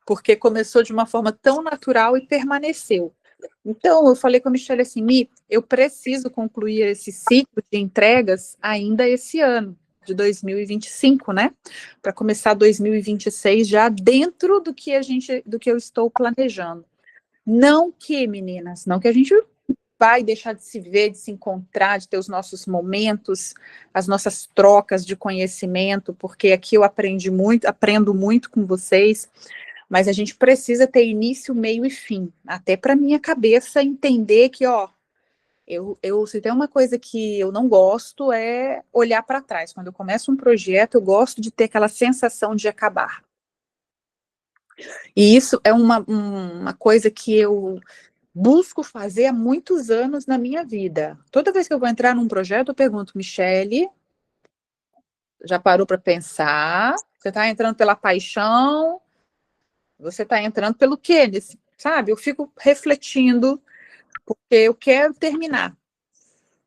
porque começou de uma forma tão natural e permaneceu. Então, eu falei com a Michelle assim, Mi, eu preciso concluir esse ciclo de entregas ainda esse ano, de 2025, né? Para começar 2026 já dentro do que eu estou planejando. Não que, meninas, não que a gente vai deixar de se ver, de se encontrar, de ter os nossos momentos, as nossas trocas de conhecimento, porque aqui eu aprendo muito com vocês, mas a gente precisa ter início, meio e fim, até para minha cabeça entender que, se tem uma coisa que eu não gosto é olhar para trás. Quando eu começo um projeto, eu gosto de ter aquela sensação de acabar. E isso é uma coisa que eu busco fazer há muitos anos na minha vida. Toda vez que eu vou entrar num projeto, eu pergunto, Michelle, já parou para pensar? Você está entrando pela paixão? Você está entrando pelo quê? Sabe? Eu fico refletindo, porque eu quero terminar.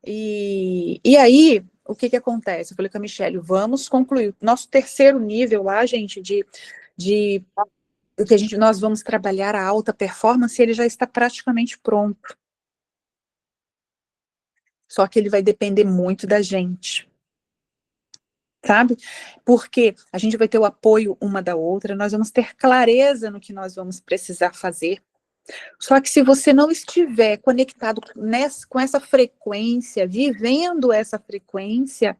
E aí, o que acontece? Eu falei com a Michelle, vamos concluir. Nosso terceiro nível lá, gente, o que nós vamos trabalhar a alta performance, ele já está praticamente pronto. Só que ele vai depender muito da gente. Sabe? Porque a gente vai ter o apoio uma da outra, nós vamos ter clareza no que nós vamos precisar fazer. Só que se você não estiver conectado com essa frequência, vivendo essa frequência,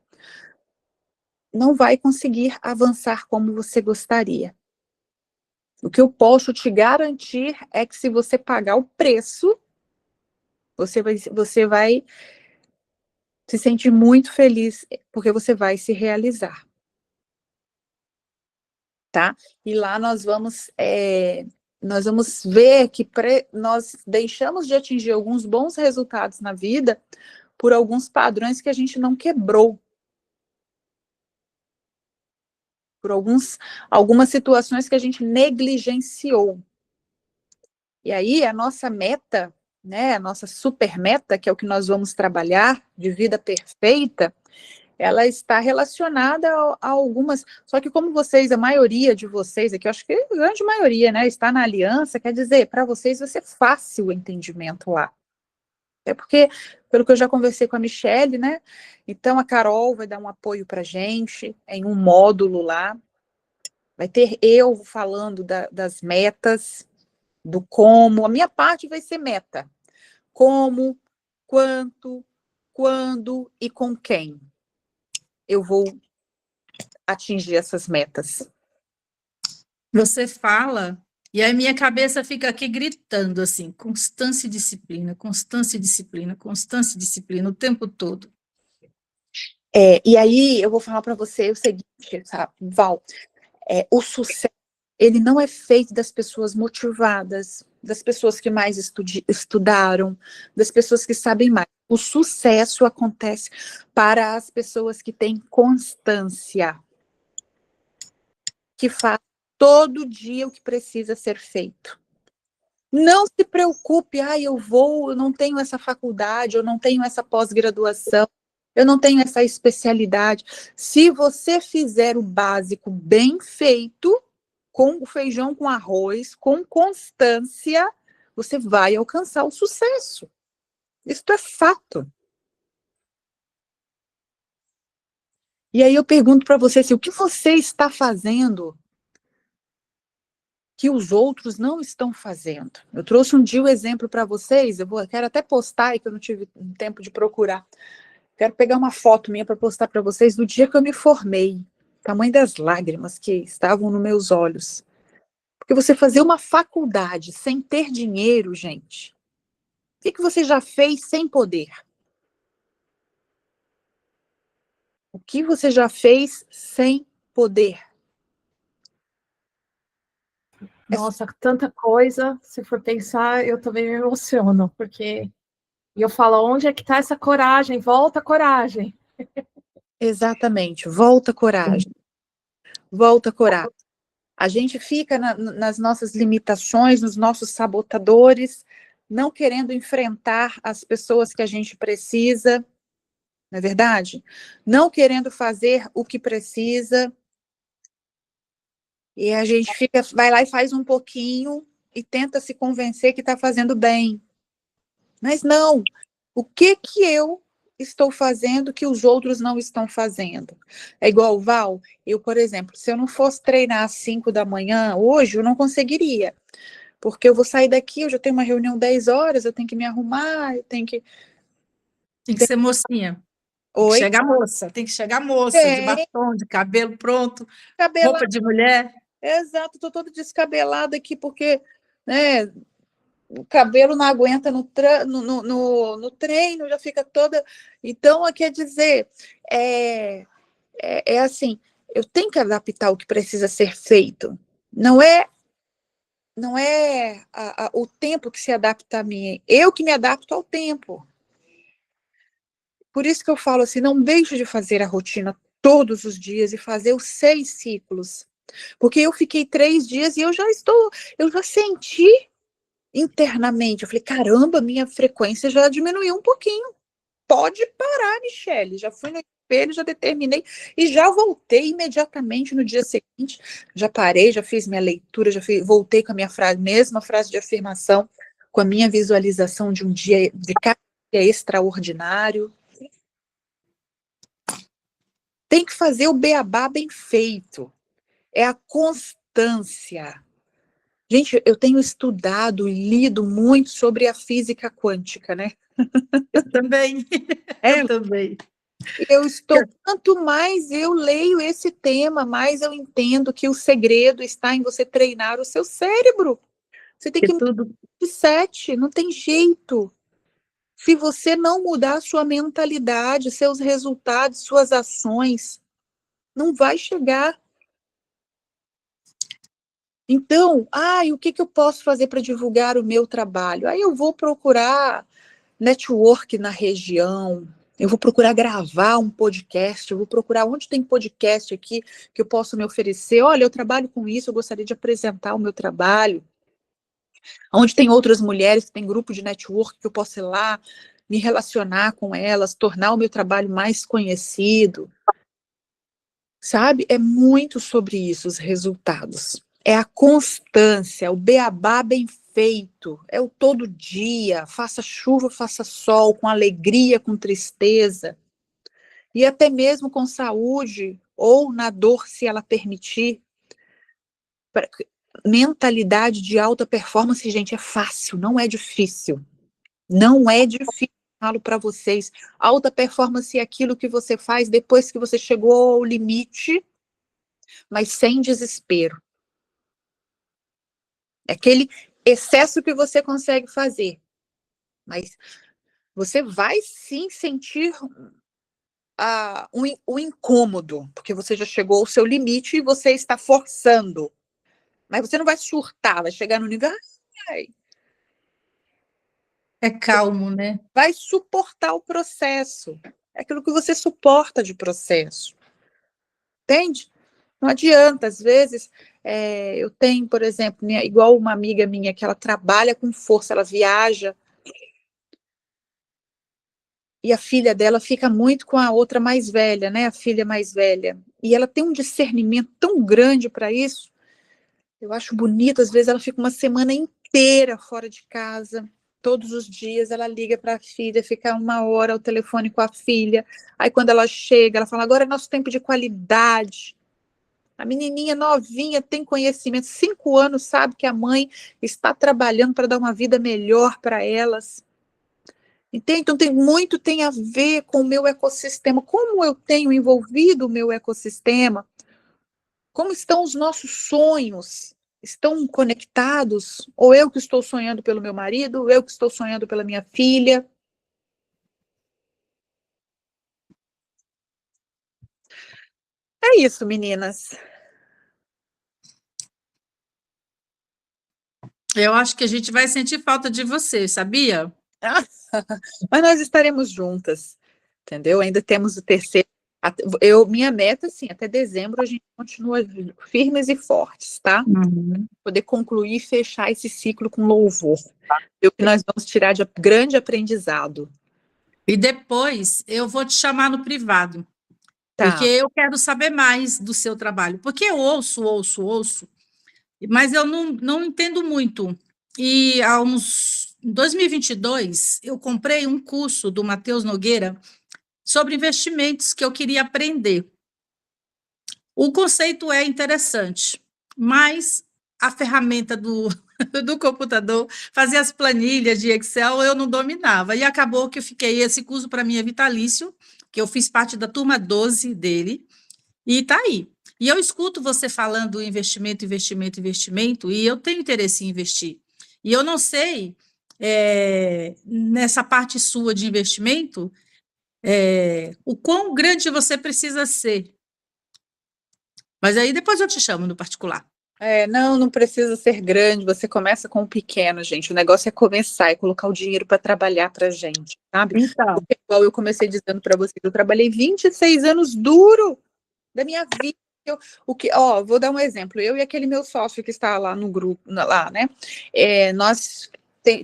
não vai conseguir avançar como você gostaria. O que eu posso te garantir é que se você pagar o preço, você vai se sentir muito feliz, porque você vai se realizar. Tá? E lá nós vamos ver que nós deixamos de atingir alguns bons resultados na vida por alguns padrões que a gente não quebrou. Por algumas situações que a gente negligenciou. E aí a nossa meta, né, a nossa super meta, que é o que nós vamos trabalhar, de vida perfeita, ela está relacionada a algumas, só que como vocês, a maioria de vocês aqui, eu acho que a grande maioria, né, está na aliança, quer dizer, para vocês vai ser fácil o entendimento lá. É porque, pelo que eu já conversei com a Michelle, né, então a Carol vai dar um apoio para a gente, em um módulo lá, vai ter eu falando das metas, do como, a minha parte vai ser meta, como, quanto, quando e com quem eu vou atingir essas metas. Você fala, e a minha cabeça fica aqui gritando assim, constância e disciplina, constância e disciplina, constância e disciplina, o tempo todo. E aí eu vou falar para você o seguinte, sabe, Val, o sucesso, ele não é feito das pessoas motivadas, das pessoas que mais estudaram, das pessoas que sabem mais. O sucesso acontece para as pessoas que têm constância, que fazem todo dia o que precisa ser feito. Não se preocupe, eu não tenho essa faculdade, eu não tenho essa pós-graduação, eu não tenho essa especialidade. Se você fizer o básico bem feito, com o feijão com arroz, com constância, você vai alcançar o sucesso. Isso é fato. E aí eu pergunto para você, o que você está fazendo que os outros não estão fazendo? Eu trouxe um dia o exemplo para vocês, quero até postar, que eu não tive tempo de procurar. Quero pegar uma foto minha para postar para vocês do dia que eu me formei. Tamanho das lágrimas que estavam nos meus olhos. Porque você fazer uma faculdade sem ter dinheiro, gente, o que você já fez sem poder? O que você já fez sem poder? Nossa, tanta coisa, se for pensar, eu também me emociono, porque e eu falo, onde é que está essa coragem? Volta a coragem. Exatamente, volta a coragem. Volta a coragem. A gente fica nas nossas limitações, nos nossos sabotadores, não querendo enfrentar as pessoas que a gente precisa, não é verdade? Não querendo fazer o que precisa. E a gente fica, vai lá e faz um pouquinho e tenta se convencer que está fazendo bem. Mas não. O que eu estou fazendo que os outros não estão fazendo? É igual o Val. Eu, por exemplo, se eu não fosse treinar às 5 da manhã, hoje eu não conseguiria. Porque eu vou sair daqui, eu já tenho uma reunião 10 horas, eu tenho que me arrumar, eu tenho que... Tem que ser mocinha. Tem que Oi? chegar moça. Tem que chegar moça, de batom, de cabelo pronto, Cabelo... roupa de mulher. Exato, estou toda descabelada aqui, porque, né, o cabelo não aguenta no treino, já fica toda... Então, quer dizer, é assim, eu tenho que adaptar o que precisa ser feito. Não é o tempo que se adapta a mim, eu que me adapto ao tempo. Por isso que eu falo assim, não deixe de fazer a rotina todos os dias e fazer os 6 ciclos. Porque eu fiquei 3 dias e eu já senti internamente, eu falei, caramba, minha frequência já diminuiu um pouquinho. Pode parar, Michele. Já fui no espelho, já determinei e já voltei imediatamente no dia seguinte. Já parei, já fiz minha leitura, voltei com a minha mesma frase de afirmação, com a minha visualização de um dia, de cada dia extraordinário. Tem que fazer o beabá bem feito. É a constância. Gente, eu tenho estudado e lido muito sobre a física quântica, né? Eu também. Eu também. Quanto mais eu leio esse tema, mais eu entendo que o segredo está em você treinar o seu cérebro. Você tem que mudar tudo. de 7, não tem jeito. Se você não mudar a sua mentalidade, seus resultados, suas ações, não vai chegar. Então, o que eu posso fazer para divulgar o meu trabalho? Aí eu vou procurar network na região, eu vou procurar gravar um podcast, eu vou procurar onde tem podcast aqui que eu possa me oferecer. Olha, eu trabalho com isso, eu gostaria de apresentar o meu trabalho. Onde tem outras mulheres, tem grupo de network que eu posso ir lá, me relacionar com elas, tornar o meu trabalho mais conhecido. Sabe? É muito sobre isso, os resultados. É a constância, o beabá bem feito, é o todo dia, faça chuva, faça sol, com alegria, com tristeza, e até mesmo com saúde, ou na dor, se ela permitir. Mentalidade de alta performance, gente, é fácil, não é difícil. Não é difícil, falo para vocês. Alta performance é aquilo que você faz depois que você chegou ao limite, mas sem desespero. É aquele excesso que você consegue fazer. Mas você vai sim sentir um incômodo, porque você já chegou ao seu limite e você está forçando. Mas você não vai surtar, vai chegar no nível... É calmo, né? Vai suportar o processo. É aquilo que você suporta de processo. Entende? Não adianta, às vezes, eu tenho, por exemplo, igual uma amiga minha que ela trabalha com força, ela viaja, e a filha dela fica muito com a outra mais velha, né? A filha mais velha. E ela tem um discernimento tão grande para isso. Eu acho bonito, às vezes ela fica uma semana inteira fora de casa. Todos os dias ela liga para a filha, fica 1 hora ao telefone com a filha. Aí quando ela chega, ela fala, agora é nosso tempo de qualidade. A menininha novinha tem conhecimento, 5 anos, sabe que a mãe está trabalhando para dar uma vida melhor para elas. Entende? Então tem a ver com o meu ecossistema. Como eu tenho envolvido o meu ecossistema? Como estão os nossos sonhos? estão conectados? Ou eu que estou sonhando pelo meu marido, ou eu que estou sonhando pela minha filha? É isso, meninas. Eu acho que a gente vai sentir falta de você, sabia? Mas nós estaremos juntas, entendeu? Ainda temos o terceiro. Minha meta, assim, até dezembro a gente continua firmes e fortes, tá? Uhum. Poder concluir e fechar esse ciclo com louvor. É o que nós vamos tirar de grande aprendizado. E depois eu vou te chamar no privado, porque Tá. eu quero saber mais do seu trabalho. Porque eu ouço, mas eu não entendo muito. E em 2022, eu comprei um curso do Matheus Nogueira sobre investimentos que eu queria aprender. O conceito é interessante, mas a ferramenta do computador, fazer as planilhas de Excel, eu não dominava. E acabou que eu fiquei, esse curso para mim é vitalício, que eu fiz parte da turma 12 dele, e está aí. E eu escuto você falando investimento, e eu tenho interesse em investir. E eu não sei, nessa parte sua de investimento, o quão grande você precisa ser. Mas aí depois eu te chamo no particular. Não precisa ser grande, você começa com o pequeno, gente. O negócio é começar, é colocar o dinheiro para trabalhar para a gente, sabe? Então, Porque, igual eu comecei dizendo para você, eu trabalhei 26 anos duro da minha vida. Vou dar um exemplo. Eu e aquele meu sócio que está lá no grupo, lá, né? Nós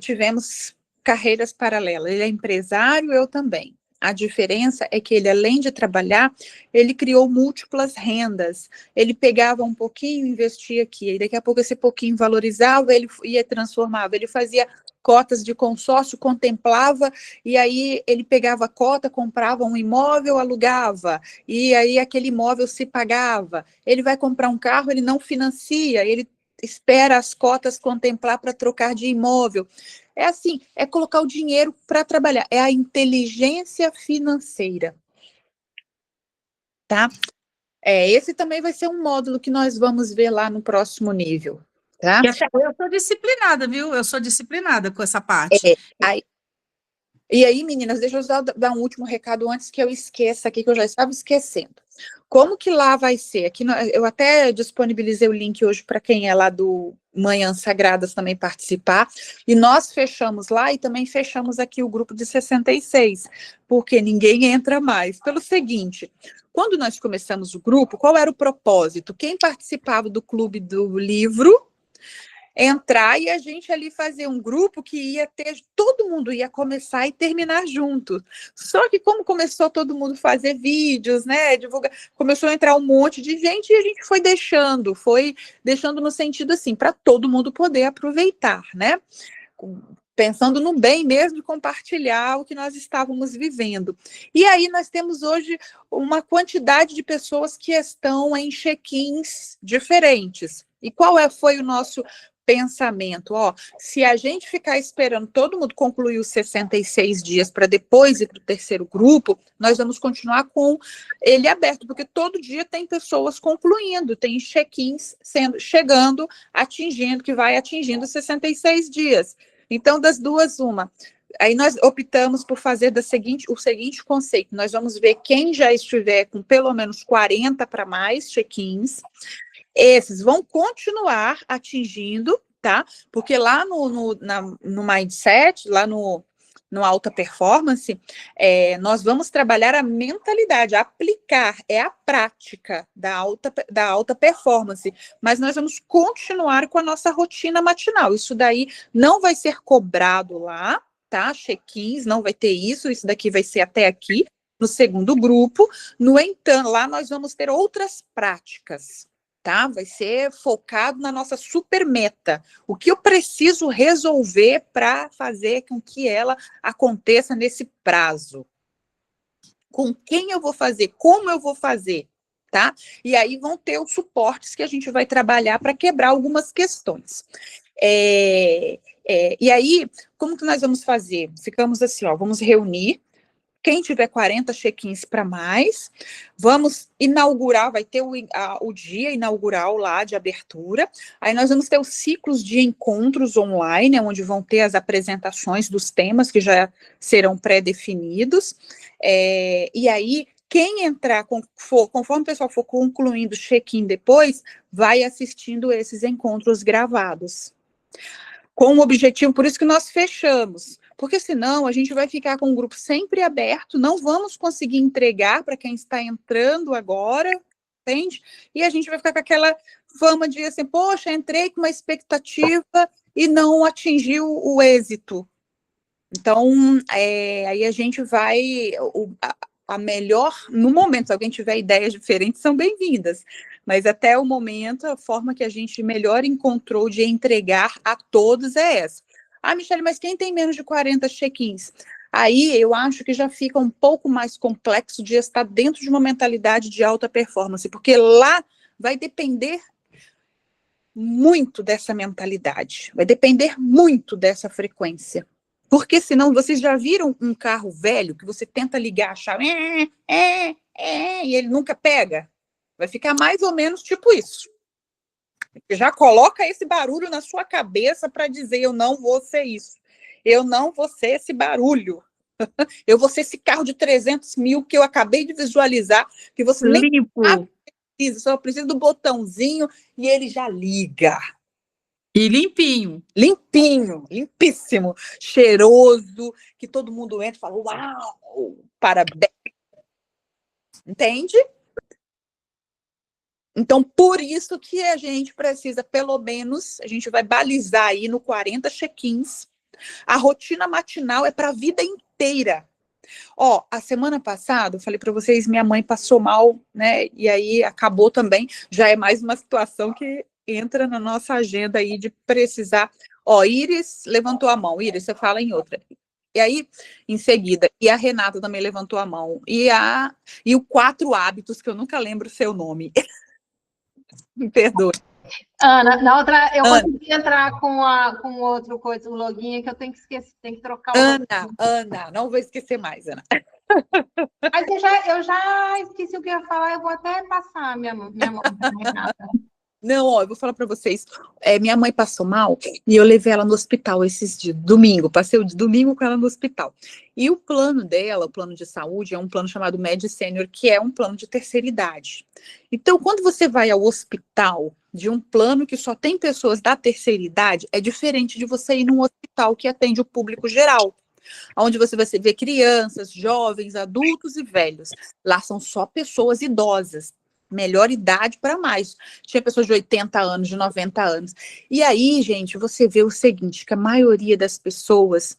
tivemos carreiras paralelas. Ele é empresário, eu também. A diferença é que ele, além de trabalhar, ele criou múltiplas rendas. Ele pegava um pouquinho, investia aqui, e daqui a pouco esse pouquinho valorizava, ele ia transformava, ele fazia cotas de consórcio, contemplava, e aí ele pegava a cota, comprava um imóvel, alugava, e aí aquele imóvel se pagava. Ele vai comprar um carro, ele não financia, ele espera as cotas contemplar para trocar de imóvel. É assim, é colocar o dinheiro para trabalhar, é a inteligência financeira, tá? Esse também vai ser um módulo que nós vamos ver lá no próximo nível, tá? eu sou disciplinada, viu? Eu sou disciplinada com essa parte. E aí, meninas, deixa eu só dar um último recado antes que eu esqueça aqui, que eu já estava esquecendo. Como que lá vai ser? Aqui eu até disponibilizei o link hoje para quem é lá do Manhãs Sagradas também participar. E nós fechamos lá e também fechamos aqui o grupo de 66, porque ninguém entra mais. Pelo seguinte, quando nós começamos o grupo, qual era o propósito? Quem participava do clube do livro entrar e a gente ali fazer um grupo que ia ter, todo mundo ia começar e terminar junto. Só que como começou todo mundo fazer vídeos, né, divulgar, começou a entrar um monte de gente e a gente foi deixando no sentido assim, para todo mundo poder aproveitar, né? Pensando no bem mesmo de compartilhar o que nós estávamos vivendo. E aí nós temos hoje uma quantidade de pessoas que estão em check-ins diferentes. E qual foi o nosso pensamento? Se a gente ficar esperando todo mundo concluir os 66 dias para depois ir para o terceiro grupo, nós vamos continuar com ele aberto, porque todo dia tem pessoas concluindo, tem check-ins chegando, atingindo, que vai atingindo 66 dias. Então, das duas, uma. Aí nós optamos por fazer o seguinte conceito: nós vamos ver quem já estiver com pelo menos 40 para mais check-ins. Esses vão continuar atingindo, tá? Porque lá no Mindset, lá no Alta Performance, nós vamos trabalhar a mentalidade, aplicar, a prática da alta performance, mas nós vamos continuar com a nossa rotina matinal. Isso daí não vai ser cobrado lá, tá? Check-ins, não vai ter isso daqui vai ser até aqui, no segundo grupo. No entanto, lá nós vamos ter outras práticas, tá? Vai ser focado na nossa super meta. O que eu preciso resolver para fazer com que ela aconteça nesse prazo? Com quem eu vou fazer? Como eu vou fazer? Tá? E aí vão ter os suportes que a gente vai trabalhar para quebrar algumas questões. E aí, como que nós vamos fazer? Ficamos assim, vamos reunir Quem tiver 40 check-ins para mais, vamos inaugurar, vai ter o dia inaugural lá de abertura. Aí nós vamos ter os ciclos de encontros online, onde vão ter as apresentações dos temas que já serão pré-definidos. E aí, quem entrar, conforme o pessoal for concluindo o check-in depois, vai assistindo esses encontros gravados. Com o objetivo, por isso que nós fechamos, porque senão a gente vai ficar com o grupo sempre aberto, não vamos conseguir entregar para quem está entrando agora, entende? E a gente vai ficar com aquela fama de assim, poxa, entrei com uma expectativa e não atingiu o êxito. Então, aí a gente vai, a melhor, no momento, se alguém tiver ideias diferentes, são bem-vindas. Mas até o momento, a forma que a gente melhor encontrou de entregar a todos é essa. Ah, Michele, mas quem tem menos de 40 check-ins? Aí eu acho que já fica um pouco mais complexo de estar dentro de uma mentalidade de alta performance, porque lá vai depender muito dessa mentalidade, vai depender muito dessa frequência. Porque senão, vocês já viram um carro velho que você tenta ligar a chave, e ele nunca pega? Vai ficar mais ou menos tipo isso. Já coloca esse barulho na sua cabeça para dizer, eu não vou ser isso. Eu não vou ser esse barulho. Eu vou ser esse carro de 300 mil que eu acabei de visualizar, que você nem precisa, só precisa do botãozinho e ele já liga. E limpinho. Limpinho, limpíssimo, cheiroso, que todo mundo entra e fala, uau, parabéns. Entende? Então, por isso que a gente precisa, pelo menos, a gente vai balizar aí no 40 check-ins. A rotina matinal é para a vida inteira. Ó, a semana passada, eu falei para vocês, minha mãe passou mal, né? E aí acabou também. Já é mais uma situação que entra na nossa agenda aí de precisar. Ó, Iris levantou a mão. Iris, você fala em outra. E aí, em seguida, e a Renata também levantou a mão. E o 4 Hábitos, que eu nunca lembro o seu nome. Me perdoe. Ana, na outra, eu Ana. consegui entrar com outro coisa, o login, que eu tenho que esquecer, tem que trocar o Ana, não vou esquecer mais, Ana. Mas eu já esqueci o que eu ia falar, eu vou até passar minha mão para Renata. Não, ó, eu vou falar para vocês. Minha mãe passou mal e eu levei ela no hospital esses dias, domingo. Passei o domingo com ela no hospital. E o plano dela, o plano de saúde, é um plano chamado Med Senior, que é um plano de terceira idade. Então, quando você vai ao hospital de um plano que só tem pessoas da terceira idade, é diferente de você ir num hospital que atende o público geral, onde você vai ver crianças, jovens, adultos e velhos. Lá são só pessoas idosas. Melhor idade para mais. Tinha pessoas de 80 anos, de 90 anos. E aí, gente, você vê o seguinte, que a maioria das pessoas,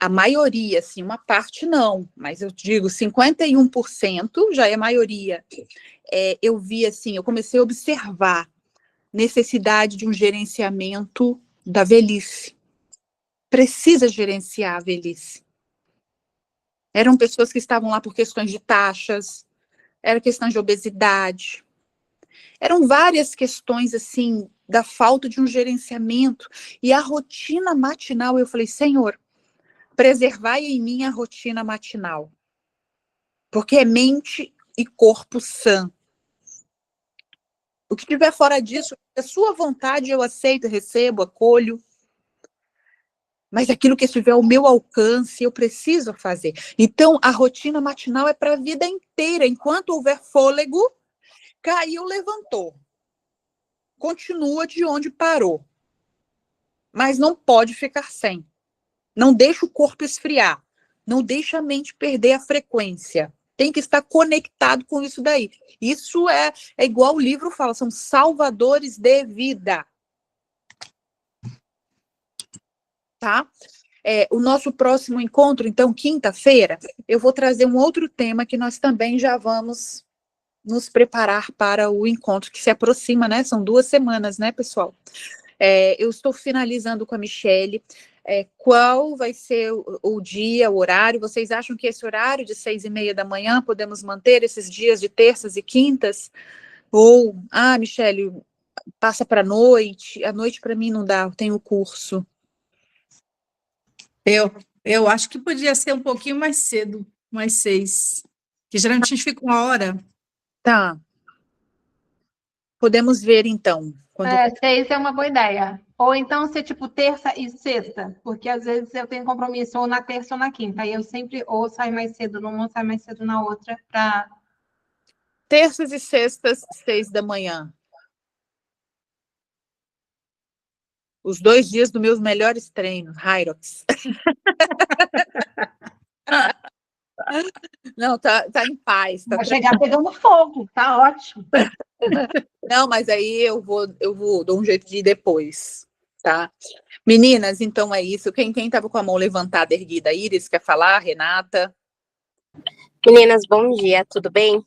a maioria, assim, uma parte não, mas eu digo 51% já é maioria. Eu vi, assim, eu comecei a observar necessidade de um gerenciamento da velhice. Precisa gerenciar a velhice. Eram pessoas que estavam lá por questões de taxas, era questão de obesidade. Eram várias questões, assim, da falta de um gerenciamento. E a rotina matinal, eu falei, Senhor, preservai em mim a rotina matinal. Porque é mente e corpo sã. O que estiver fora disso, é sua vontade, eu aceito, recebo, acolho. Mas aquilo que estiver ao meu alcance, eu preciso fazer. Então, a rotina matinal é para a vida inteira. Enquanto houver fôlego, caiu, levantou. Continua de onde parou. Mas não pode ficar sem. Não deixa o corpo esfriar. Não deixa a mente perder a frequência. Tem que estar conectado com isso daí. Isso é igual o livro fala, são salvadores de vida. Tá? O nosso próximo encontro, então, quinta-feira, eu vou trazer um outro tema que nós também já vamos nos preparar para o encontro que se aproxima, né? São 2 semanas, né, pessoal? Eu estou finalizando com a Michele. Qual vai ser o dia, o horário? Vocês acham que esse horário de 6h30 da manhã podemos manter esses dias de terças e quintas? Ou, Michele, passa para a noite. A noite para mim não dá, eu tenho curso. Eu acho que podia ser um pouquinho mais cedo, mais 6. Que geralmente a gente fica 1 hora. Tá. Podemos ver, então. Quando... 6 é uma boa ideia. Ou então ser tipo terça e sexta, porque às vezes eu tenho compromisso ou na terça ou na quinta. Aí eu sempre ou saio mais cedo numa ou saio mais cedo na outra para. Terças e sextas, 6 da manhã. Os 2 dias dos meus melhores treinos, Hyrox. Não, tá em paz. Vai chegar pegando fogo, tá ótimo. Não, mas aí eu dou um jeito de ir depois, tá? Meninas, então é isso. Quem tava com a mão levantada, erguida? Iris, quer falar? Renata? Meninas, bom dia, tudo bem?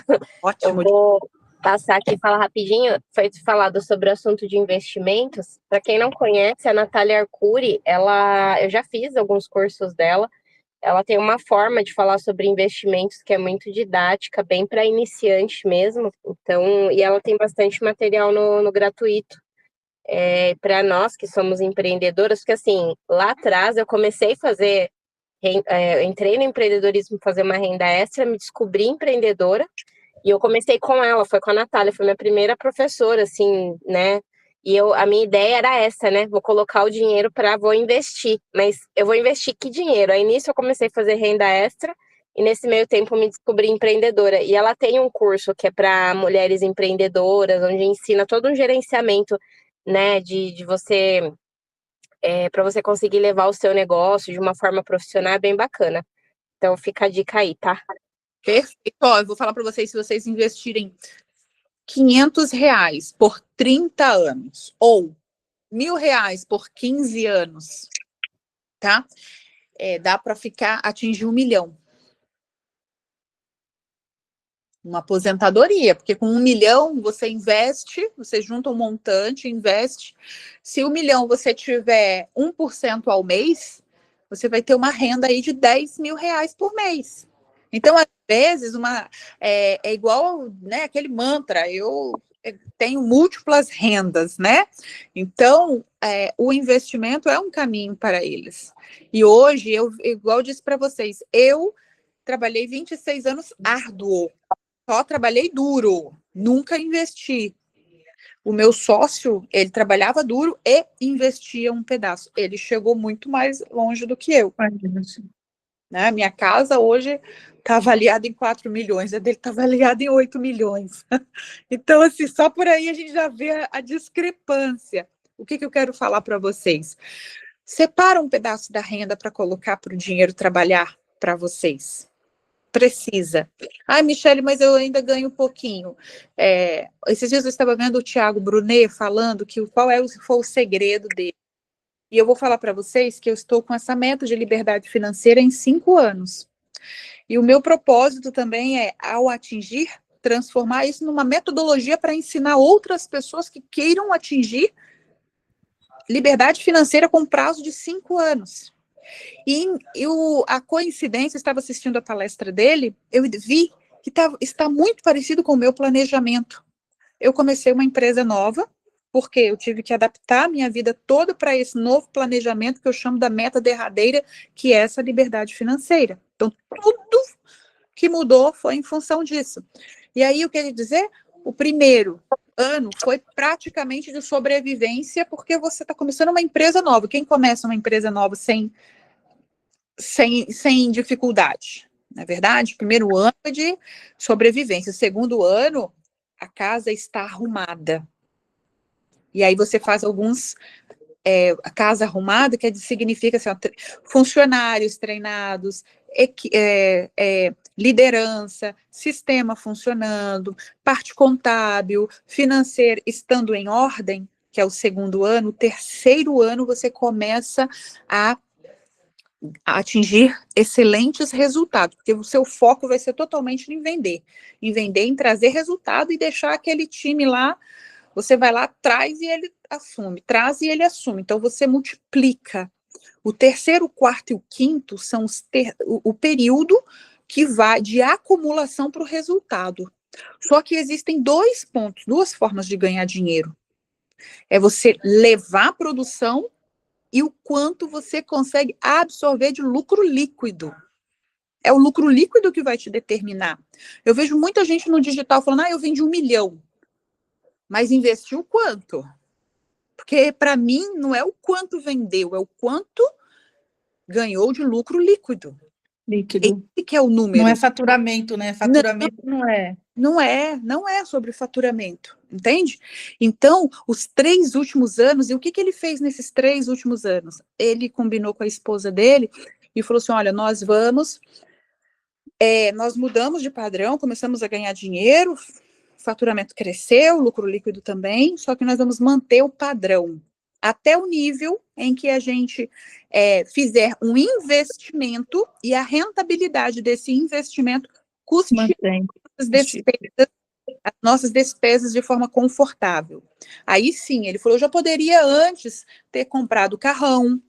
Eu Ótimo. vou passar aqui e falar rapidinho. Foi falado sobre o assunto de investimentos. Para quem não conhece, a Natália Arcuri, eu já fiz alguns cursos dela. Ela tem uma forma de falar sobre investimentos que é muito didática, bem para iniciante mesmo. Então, e ela tem bastante material no gratuito. Para nós que somos empreendedoras, porque assim, lá atrás eu comecei a fazer, eu entrei no empreendedorismo fazer uma renda extra, me descobri empreendedora, e eu comecei com ela, foi com a Natália, foi minha primeira professora, assim, né? E a minha ideia era essa, né? Vou colocar o dinheiro vou investir. Mas eu vou investir que dinheiro? Aí nisso eu comecei a fazer renda extra, e nesse meio tempo eu me descobri empreendedora. E ela tem um curso que é para mulheres empreendedoras, onde ensina todo um gerenciamento, né? De você, para você conseguir levar o seu negócio de uma forma profissional, é bem bacana. Então fica a dica aí, tá? Perfeito. Ó, eu vou falar para vocês, se vocês investirem R$ 500 por 30 anos ou R$ 1.000 por 15 anos, tá? Dá para atingir 1 milhão. Uma aposentadoria, porque com 1 milhão você investe, você junta um montante, investe. Se 1 milhão você tiver 1% ao mês, você vai ter uma renda aí de R$ 10.000 por mês. Então, às vezes, é igual, né, aquele mantra, eu tenho múltiplas rendas, né? Então, o investimento é um caminho para eles. E hoje, igual eu disse para vocês, eu trabalhei 26 anos árduo, só trabalhei duro, nunca investi. O meu sócio, ele trabalhava duro e investia um pedaço. Ele chegou muito mais longe do que eu. Né? Minha casa hoje está avaliada em 4 milhões, a dele está avaliada em 8 milhões. Então, assim, só por aí a gente já vê a discrepância. O que eu quero falar para vocês? Separa um pedaço da renda para colocar para o dinheiro trabalhar para vocês. Precisa. Ai, Michele, mas eu ainda ganho um pouquinho. Esses dias eu estava vendo o Thiago Brunet falando qual foi o segredo dele. E eu vou falar para vocês que eu estou com essa meta de liberdade financeira em 5 anos. E o meu propósito também é, ao atingir, transformar isso numa metodologia para ensinar outras pessoas que queiram atingir liberdade financeira com prazo de 5 anos. E a coincidência, eu estava assistindo a palestra dele, eu vi que está muito parecido com o meu planejamento. Eu comecei uma empresa nova, porque eu tive que adaptar a minha vida toda para esse novo planejamento que eu chamo da meta derradeira, que é essa liberdade financeira. Então, tudo que mudou foi em função disso. E aí, eu quero dizer, o primeiro ano foi praticamente de sobrevivência, porque você está começando uma empresa nova. Quem começa uma empresa nova sem dificuldade, não é verdade? O primeiro ano é de sobrevivência, o segundo ano, a casa está arrumada. E aí você faz a casa arrumada, que significa assim, funcionários treinados, liderança, sistema funcionando, parte contábil, financeira estando em ordem, que é o segundo ano. O terceiro ano você começa a atingir excelentes resultados, porque o seu foco vai ser totalmente em vender, em trazer resultado e deixar aquele time lá, você vai lá, traz e ele assume, então você multiplica. O terceiro, o quarto e o quinto são o período que vai de acumulação para o resultado. Só que existem 2 pontos, 2 formas de ganhar dinheiro. É você levar a produção e o quanto você consegue absorver de lucro líquido. É o lucro líquido que vai te determinar. Eu vejo muita gente no digital falando, eu vendi 1 milhão. Mas investiu quanto? Porque, para mim, não é o quanto vendeu, é o quanto ganhou de lucro líquido. Líquido. Esse que é o número. Não é faturamento, né? Faturamento não é. Não é sobre faturamento, entende? Então, os 3 últimos anos, e o que ele fez nesses 3 últimos anos? Ele combinou com a esposa dele e falou assim, olha, nós mudamos de padrão, começamos a ganhar dinheiro, faturamento cresceu, lucro líquido também, só que nós vamos manter o padrão até o nível em que a gente fizer um investimento e a rentabilidade desse investimento custe Mantém. as nossas despesas de forma confortável. Aí sim, ele falou, eu já poderia antes ter comprado carrão,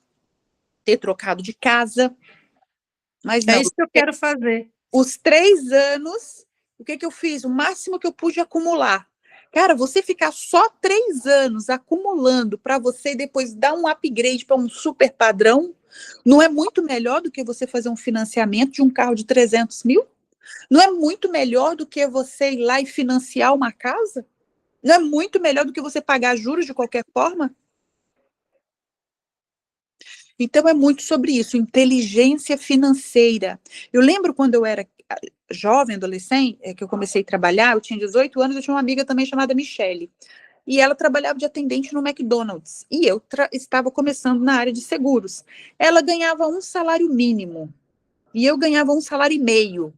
ter trocado de casa, mas não. É isso que eu quero fazer. Os 3 anos, o que eu fiz? O máximo que eu pude acumular. Cara, você ficar só 3 anos acumulando para você depois dar um upgrade para um super padrão, não é muito melhor do que você fazer um financiamento de um carro de 300 mil? Não é muito melhor do que você ir lá e financiar uma casa? Não é muito melhor do que você pagar juros de qualquer forma? Então, é muito sobre isso, inteligência financeira. Eu lembro quando eu era jovem, adolescente, que eu comecei a trabalhar, eu tinha 18 anos, eu tinha uma amiga também chamada Michele. E ela trabalhava de atendente no McDonald's. E eu estava começando na área de seguros. Ela ganhava um salário mínimo. E eu ganhava um salário e meio.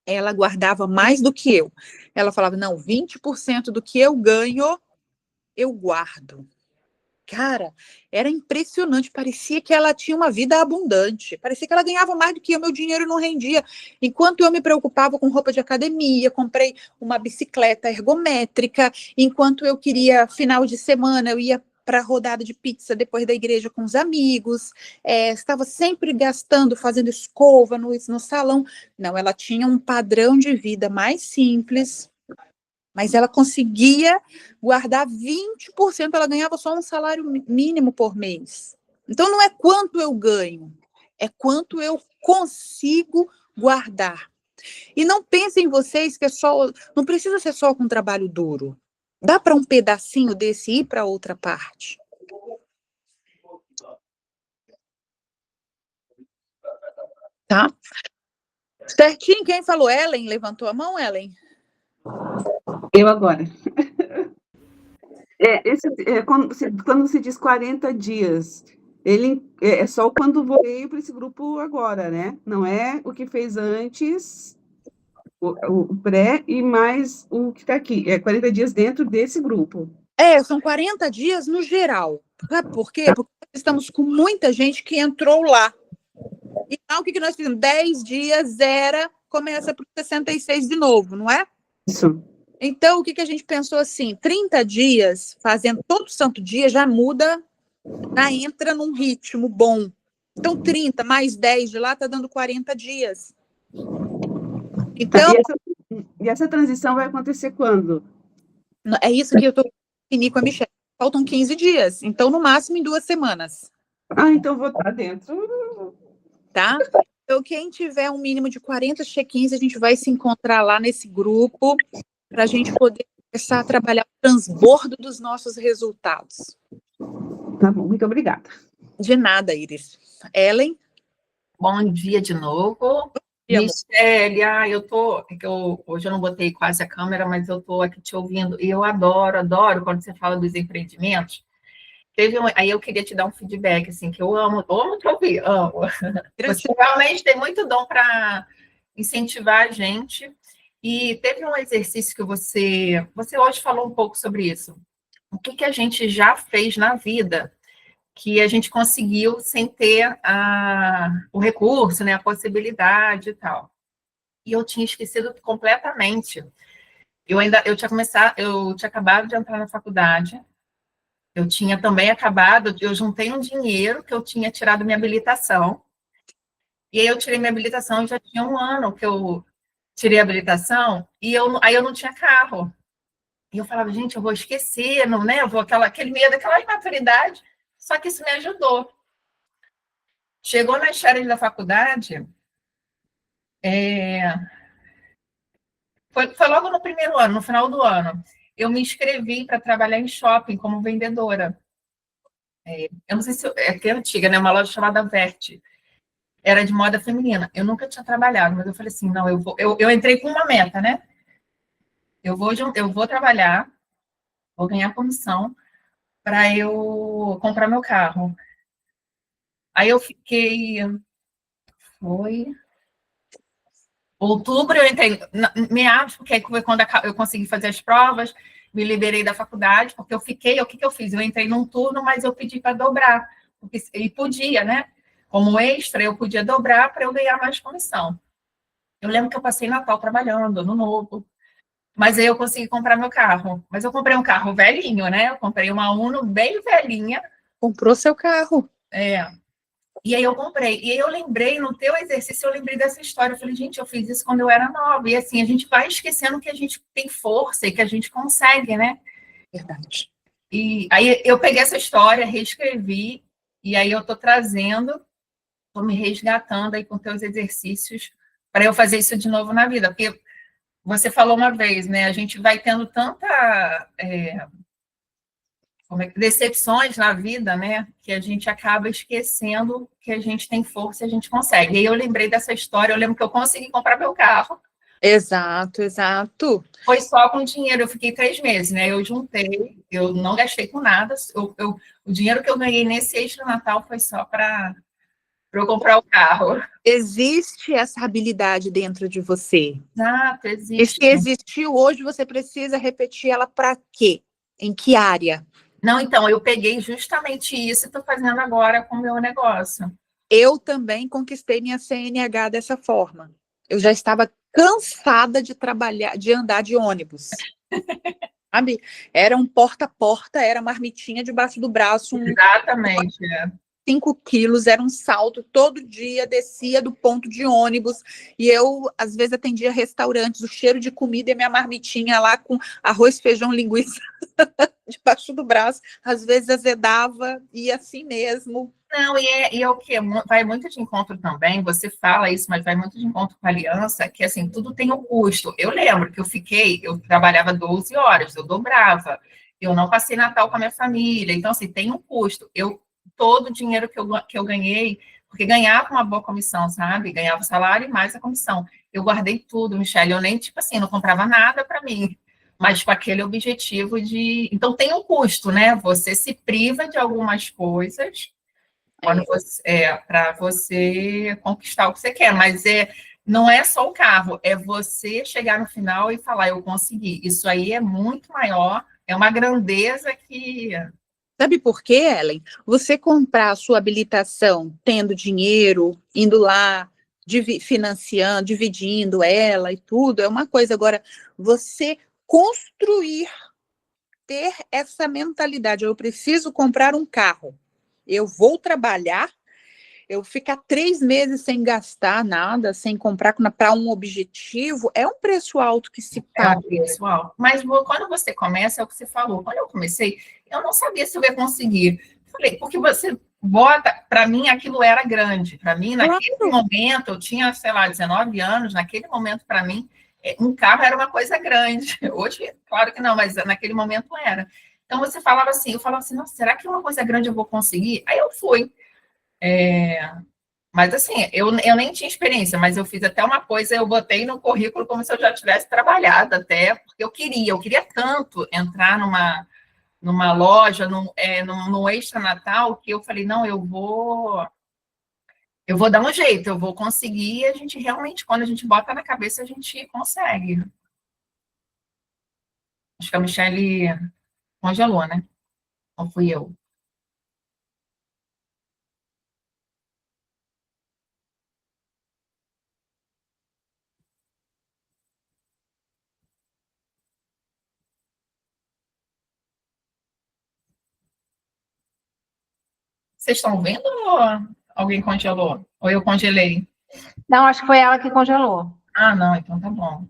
Ela guardava mais do que eu. Ela falava, não, 20% do que eu ganho, eu guardo. Cara, era impressionante, parecia que ela tinha uma vida abundante, parecia que ela ganhava mais do que eu, meu dinheiro não rendia. Enquanto eu me preocupava com roupa de academia, comprei uma bicicleta ergométrica, enquanto eu queria, final de semana, eu ia para a rodada de pizza depois da igreja com os amigos, estava sempre gastando, fazendo escova no salão. Não, ela tinha um padrão de vida mais simples, mas ela conseguia guardar 20%, ela ganhava só um salário mínimo por mês. Então, não é quanto eu ganho, é quanto eu consigo guardar. E não pensem vocês que não precisa ser só com trabalho duro. Dá para um pedacinho desse ir para outra parte. Tá? Certinho, quem falou? Ellen? Levantou a mão, Ellen? Eu agora. Quando se diz 40 dias, ele é só quando veio para esse grupo agora, né? Não é o que fez antes, o pré e mais o que está aqui. É 40 dias dentro desse grupo. São 40 dias no geral. Sabe por quê? Porque estamos com muita gente que entrou lá. Então, o que nós fizemos? 10 dias, zera, começa para 66 de novo, não é? Isso. Então, o que a gente pensou assim? 30 dias, fazendo todo santo dia, já muda, já entra num ritmo bom. Então, 30 mais 10 de lá está dando 40 dias. Então, e essa transição vai acontecer quando? É isso que eu estou definindo com a Michelle. Faltam 15 dias. Então, no máximo, em 2 semanas. Então vou estar dentro. Tá? Então, quem tiver um mínimo de 40 check-ins, a gente vai se encontrar lá nesse grupo para a gente poder começar a trabalhar o transbordo dos nossos resultados. Tá bom, muito obrigada. De nada, Iris. Ellen? Bom dia de novo. Michele, hoje eu não botei quase a câmera, mas eu estou aqui te ouvindo, e eu adoro quando você fala dos empreendimentos. Aí eu queria te dar um feedback, assim, que eu amo te ouvir, amo. Você realmente tem muito dom para incentivar a gente, e teve um exercício que você hoje falou um pouco sobre isso. O que a gente já fez na vida que a gente conseguiu sem ter o recurso, né, a possibilidade e tal. E eu tinha esquecido completamente. Eu tinha acabado de entrar na faculdade, eu tinha também eu juntei um dinheiro que eu tinha tirado minha habilitação, e aí eu tirei minha habilitação, já tinha 1 ano que eu tirei a habilitação, e aí eu não tinha carro. E eu falava, gente, eu vou esquecer, não, né? Aquele medo, aquela imaturidade. Só que isso me ajudou. Chegou nas férias da faculdade, foi logo no primeiro ano, no final do ano. Eu me inscrevi para trabalhar em shopping como vendedora. Eu não sei se... É que é antiga, né? Uma loja chamada Verte. Era de moda feminina. Eu nunca tinha trabalhado, mas eu falei assim, não, eu entrei com uma meta, né? Eu vou trabalhar, vou ganhar comissão para eu comprar meu carro. Aí eu fiquei... Foi... Outubro eu entrei, meados, porque aí foi quando eu consegui fazer as provas, me liberei da faculdade, porque eu fiquei, o que eu fiz? Eu entrei num turno, mas eu pedi para dobrar, e podia, né? Como extra, eu podia dobrar para eu ganhar mais comissão. Eu lembro que eu passei Natal trabalhando, Ano Novo, mas aí eu consegui comprar meu carro. Mas eu comprei um carro velhinho, né? Eu comprei uma Uno bem velhinha. Comprou seu carro. E aí eu comprei. E aí eu lembrei, no teu exercício, eu lembrei dessa história. Eu falei, gente, eu fiz isso quando eu era nova. E assim, a gente vai esquecendo que a gente tem força e que a gente consegue, né? Verdade. E aí eu peguei essa história, reescrevi, e aí eu tô trazendo, tô me resgatando aí com teus exercícios para eu fazer isso de novo na vida. Porque você falou uma vez, né? A gente vai tendo tanta... decepções na vida, né? Que a gente acaba esquecendo que a gente tem força e a gente consegue. E aí eu lembrei dessa história, eu lembro que eu consegui comprar meu carro. Exato, exato. Foi só com dinheiro, eu fiquei 3 meses, né? Eu juntei, eu não gastei com nada. O dinheiro que eu ganhei nesse extra Natal foi só para eu comprar o carro. Existe essa habilidade dentro de você. Exato, E existe. se existiu hoje, você precisa repetir ela para quê? Em que área? Não, então, eu peguei justamente isso e estou fazendo agora com o meu negócio. Eu também conquistei minha CNH dessa forma. Eu já estava cansada de trabalhar, de andar de ônibus. Sabe? Era um porta a porta, era marmitinha debaixo do braço, Exatamente. 5 quilos, era um salto todo dia, descia do ponto de ônibus, e eu, às vezes, atendia restaurantes, o cheiro de comida e minha marmitinha lá com arroz, feijão, linguiça debaixo do braço, às vezes azedava, e assim mesmo. Não, e é o que? Vai muito de encontro também, você fala isso, mas vai muito de encontro com a aliança, que assim, tudo tem um custo. Eu lembro que eu trabalhava 12 horas, eu dobrava, eu não passei Natal com a minha família, então assim, tem um custo. Todo o dinheiro que eu ganhei, porque ganhava uma boa comissão, sabe? Ganhava o salário e mais a comissão. Eu guardei tudo, Michele, eu nem, tipo assim, não comprava nada para mim, mas com aquele objetivo de... Então tem um custo, né? Você se priva de algumas coisas para você conquistar o que você quer, mas não é só o carro, é você chegar no final e falar, eu consegui. Isso aí é muito maior, é uma grandeza que... Sabe por quê, Ellen? Você comprar a sua habilitação tendo dinheiro, indo lá, financiando, dividindo ela e tudo, é uma coisa. Agora, você construir, ter essa mentalidade, eu preciso comprar um carro, eu vou trabalhar, eu ficar 3 meses sem gastar nada, sem comprar para um objetivo, é um preço alto que se paga. Pessoal, mas quando você começa, é o que você falou. Quando eu comecei, eu não sabia se eu ia conseguir. Falei, porque você bota, para mim aquilo era grande. Para mim, naquele momento, eu tinha, sei lá, 19 anos, naquele momento, para mim, um carro era uma coisa grande. Hoje, claro que não, mas naquele momento era. Então você falava assim, eu falava assim, nossa, será que uma coisa grande eu vou conseguir? Aí eu fui. Mas assim, eu nem tinha experiência, mas eu fiz até uma coisa, eu botei no currículo como se eu já tivesse trabalhado até, porque eu queria tanto entrar numa loja, num extra Natal, que eu falei, não, eu vou dar um jeito, eu vou conseguir, e a gente realmente, quando a gente bota na cabeça, a gente consegue. Acho que a Michele congelou, né? Ou fui eu? Vocês estão vendo ou alguém congelou? Ou eu congelei? Não, acho que foi ela que congelou. Ah, não, então tá bom.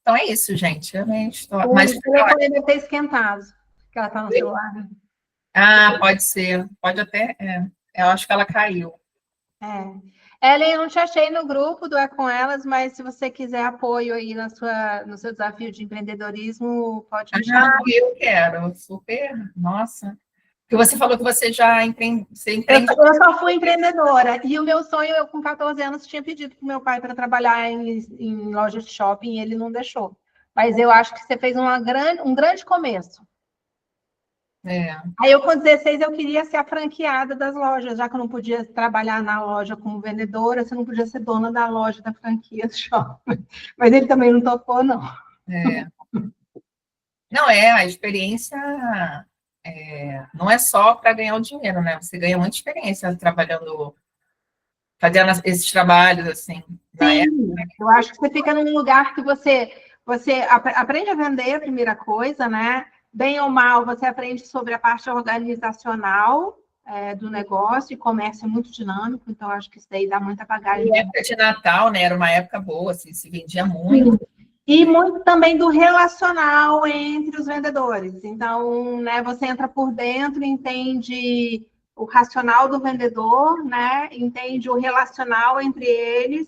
Então é isso, gente. O telefone deve ter esquentado, que ela está no celular. Ah, pode ser. Pode até. Eu acho que ela caiu. Ellen, eu não te achei no grupo do É Com Elas, mas se você quiser apoio aí no seu desafio de empreendedorismo, pode me chamar. Ah, eu quero. Super. Nossa. Porque você falou que você já você empreende. Eu só fui empreendedora. E o meu sonho, eu com 14 anos, tinha pedido para o meu pai para trabalhar em loja de shopping e ele não deixou. Mas eu acho que você fez um grande começo. Aí eu, com 16, eu queria ser a franqueada das lojas, já que eu não podia trabalhar na loja como vendedora, você não podia ser dona da loja da franquia do shopping. Mas ele também não topou, não. Não, a experiência não é só para ganhar o dinheiro, né? Você ganha muita experiência trabalhando, fazendo esses trabalhos, assim. Sim, eu acho que você fica num lugar que você aprende a vender, a primeira coisa, né? Bem ou mal, você aprende sobre a parte organizacional do negócio, e comércio é muito dinâmico, então acho que isso daí dá muita bagagem. E época de Natal, né? Era uma época boa, assim, se vendia muito. Sim. E muito também do relacional entre os vendedores. Então, né, você entra por dentro, entende o racional do vendedor, né? Entende o relacional entre eles,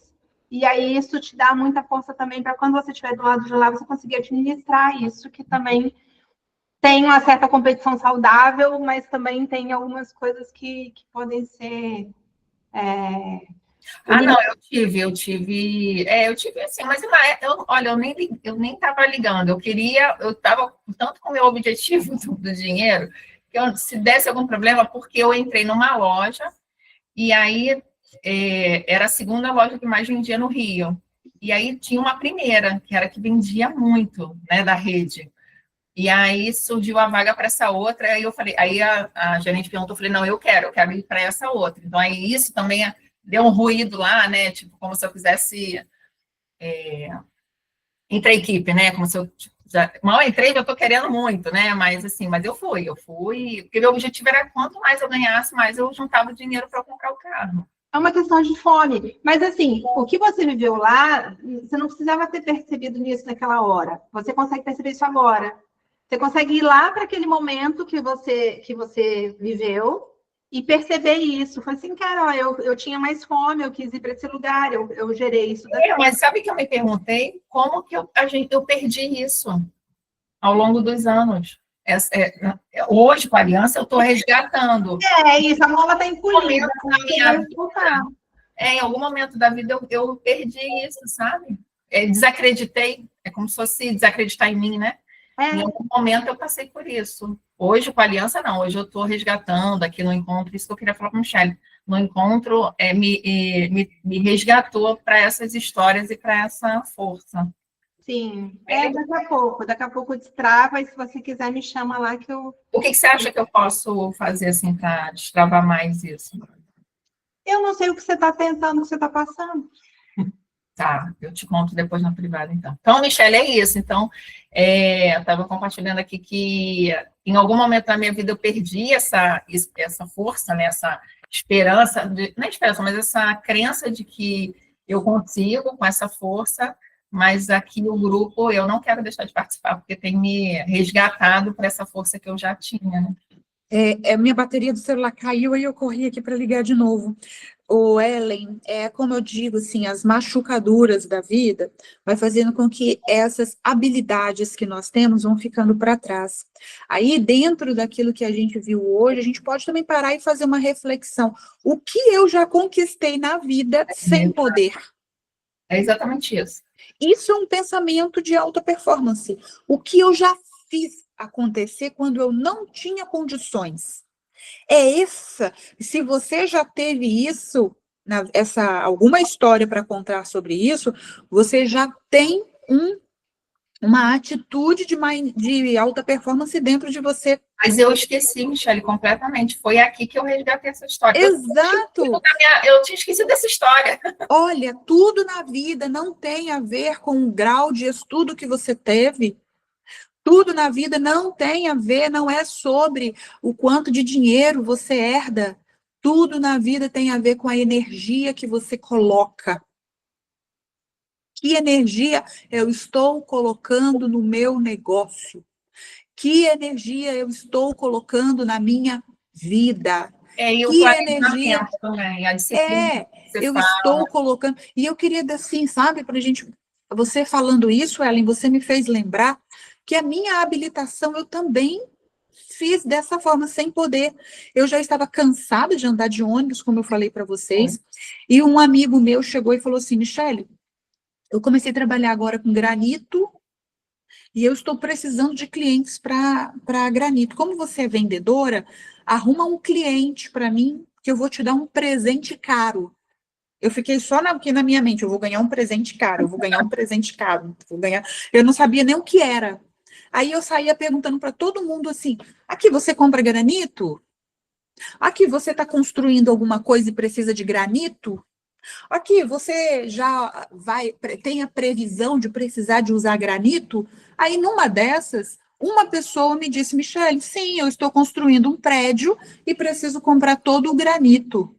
e aí isso te dá muita força também para quando você estiver do lado de lá, você conseguir administrar isso, que também tem uma certa competição saudável, mas também tem algumas coisas que podem ser... Não, eu tive assim, mas olha, eu nem estava ligando, eu estava tanto com o meu objetivo do dinheiro, que se desse algum problema, porque eu entrei numa loja, e aí era a segunda loja que mais vendia no Rio, e aí tinha uma primeira, que era que vendia muito, né, da rede, e aí surgiu a vaga para essa outra, aí eu falei, aí a gerente perguntou, eu falei, não, eu quero ir para essa outra, então aí isso também deu um ruído lá, né? Tipo, como se eu quisesse entrar equipe, né? Como se eu mal entrei, já estou querendo muito, né? Mas assim, eu fui, porque meu objetivo era quanto mais eu ganhasse, mais eu juntava dinheiro para comprar o carro. É uma questão de fome. Mas, assim, o que você viveu lá, você não precisava ter percebido nisso naquela hora. Você consegue perceber isso agora. Você consegue ir lá para aquele momento que você viveu e perceber isso. Foi assim, cara, ó, eu tinha mais fome, eu quis ir para esse lugar, eu gerei isso. Mas sabe que eu me perguntei como que eu perdi isso ao longo dos anos? Hoje, com a aliança, eu estou resgatando. Isso, a mola está encolhida. Em algum momento da vida eu perdi isso, sabe? Desacreditei, é como se fosse desacreditar em mim, né? Em algum momento eu passei por isso. Hoje, com a aliança, não. Hoje eu estou resgatando aqui no encontro, isso que eu queria falar com o Michele. No encontro, me resgatou para essas histórias e para essa força. Sim, daqui a pouco destrava, e se você quiser me chama lá que eu... O que você acha que eu posso fazer assim para destravar mais isso? Eu não sei o que você está tentando, o que você está passando. Tá, eu te conto depois na privada, então. Então, Michele, é isso. Então, eu estava compartilhando aqui que em algum momento da minha vida eu perdi essa força, né, essa esperança, não é esperança, mas essa crença de que eu consigo com essa força, mas aqui o grupo eu não quero deixar de participar, porque tem me resgatado para essa força que eu já tinha, né? Minha bateria do celular caiu, aí eu corri aqui para ligar de novo. O Ellen, como eu digo, assim, as machucaduras da vida vai fazendo com que essas habilidades que nós temos vão ficando para trás. Aí, dentro daquilo que a gente viu hoje, a gente pode também parar e fazer uma reflexão. O que eu já conquistei na vida sem poder? É exatamente isso. Isso é um pensamento de alta performance. O que eu já fiz acontecer quando eu não tinha condições. Se você já teve isso, alguma história para contar sobre isso, você já tem uma atitude de alta performance dentro de você. Mas eu esqueci, Michele, completamente. Foi aqui que eu resgatei essa história. Exato! Eu tinha esquecido dessa história. Olha, tudo na vida não tem a ver com o grau de estudo que você teve. Tudo na vida não tem a ver, não é sobre o quanto de dinheiro você herda. Tudo na vida tem a ver com a energia que você coloca. Que energia eu estou colocando no meu negócio? Que energia eu estou colocando na minha vida? E o Que planejamento energia também, a disciplina que você eu fala. estou colocando. E eu queria, assim, sabe, para a gente. Você falando isso, Ellen, você me fez lembrar que a minha habilitação eu também fiz dessa forma, sem poder. Eu já estava cansada de andar de ônibus, como eu falei para vocês, e um amigo meu chegou e falou assim: Michele, eu comecei a trabalhar agora com granito e eu estou precisando de clientes para granito. Como você é vendedora, arruma um cliente para mim, que eu vou te dar um presente caro. Eu fiquei só aqui na minha mente, eu vou ganhar um presente caro, eu vou ganhar um presente caro, vou ganhar. Eu não sabia nem o que era. Aí eu saía perguntando para todo mundo assim: aqui você compra granito? Aqui você está construindo alguma coisa e precisa de granito? Aqui você já tem a previsão de precisar de usar granito? Aí numa dessas, uma pessoa me disse: Michele, sim, eu estou construindo um prédio e preciso comprar todo o granito.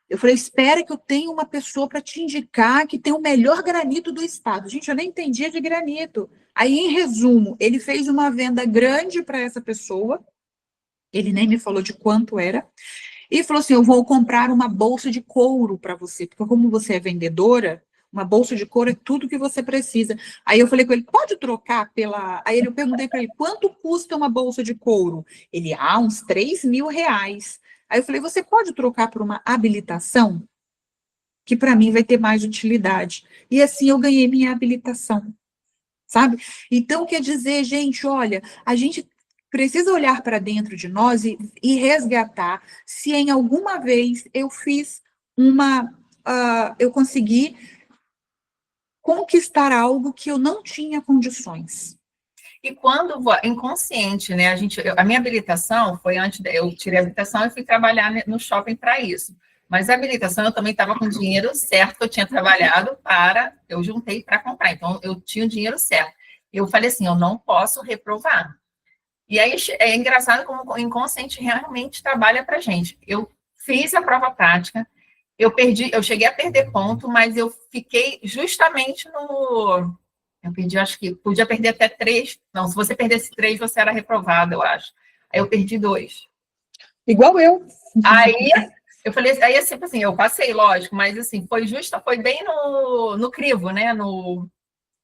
Eu falei: espera que eu tenho uma pessoa para te indicar que tem o melhor granito do estado. Gente, eu nem entendia de granito. Aí, em resumo, ele fez uma venda grande para essa pessoa, ele nem me falou de quanto era, e falou assim: eu vou comprar uma bolsa de couro para você, porque como você é vendedora, uma bolsa de couro é tudo que você precisa. Aí eu falei com ele: pode trocar pela... Aí eu perguntei para ele: quanto custa uma bolsa de couro? Ele: uns R$3.000. Aí eu falei: você pode trocar por uma habilitação? Que para mim vai ter mais utilidade. E assim eu ganhei minha habilitação, sabe? Então, quer dizer, gente, olha, a gente precisa olhar para dentro de nós e resgatar se em alguma vez eu fiz eu consegui conquistar algo que eu não tinha condições. E quando inconsciente, né? A minha habilitação foi antes, eu tirei a habilitação e fui trabalhar no shopping para isso. Mas a habilitação eu também estava com o dinheiro certo que eu tinha trabalhado eu juntei para comprar. Então eu tinha o dinheiro certo. Eu falei assim: eu não posso reprovar. E aí é engraçado como o inconsciente realmente trabalha para gente. Eu fiz a prova prática, eu cheguei a perder ponto, mas eu fiquei justamente eu perdi, acho que podia perder até 3. Não, se você perdesse 3, você era reprovado, eu acho. Aí eu perdi 2. Igual eu. Aí eu falei, aí assim, eu passei, lógico, mas assim, foi bem no crivo, né?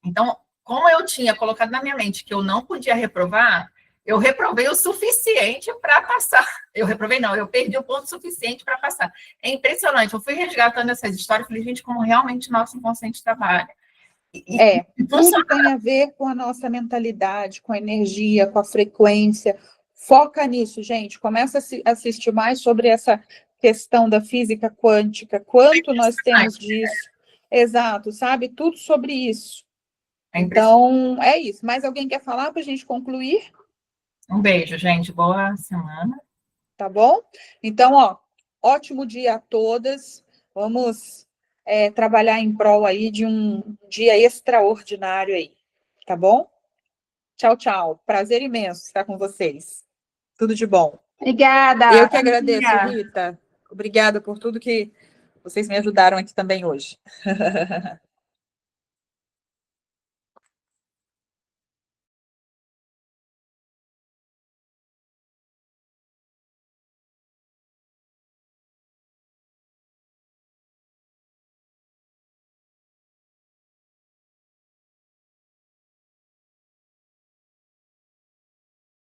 Então, como eu tinha colocado na minha mente que eu não podia reprovar, eu reprovei o suficiente para passar. Eu reprovei, não, eu perdi o ponto suficiente para passar. É impressionante, eu fui resgatando essas histórias e falei: gente, como realmente o nosso inconsciente trabalha. Tudo tem a ver com a nossa mentalidade, com a energia, com a frequência. Foca nisso, gente. Começa a assistir mais sobre essa questão da física quântica, quanto nós temos disso. Exato, sabe? Tudo sobre isso. Então, é isso. Mais alguém quer falar para a gente concluir? Um beijo, gente. Boa semana. Tá bom? Então, ótimo dia a todas. Vamos trabalhar em prol aí de um dia extraordinário aí. Tá bom? Tchau, tchau. Prazer imenso estar com vocês. Tudo de bom. Obrigada. Eu que agradeço, Rita. Obrigada por tudo que vocês me ajudaram aqui também hoje.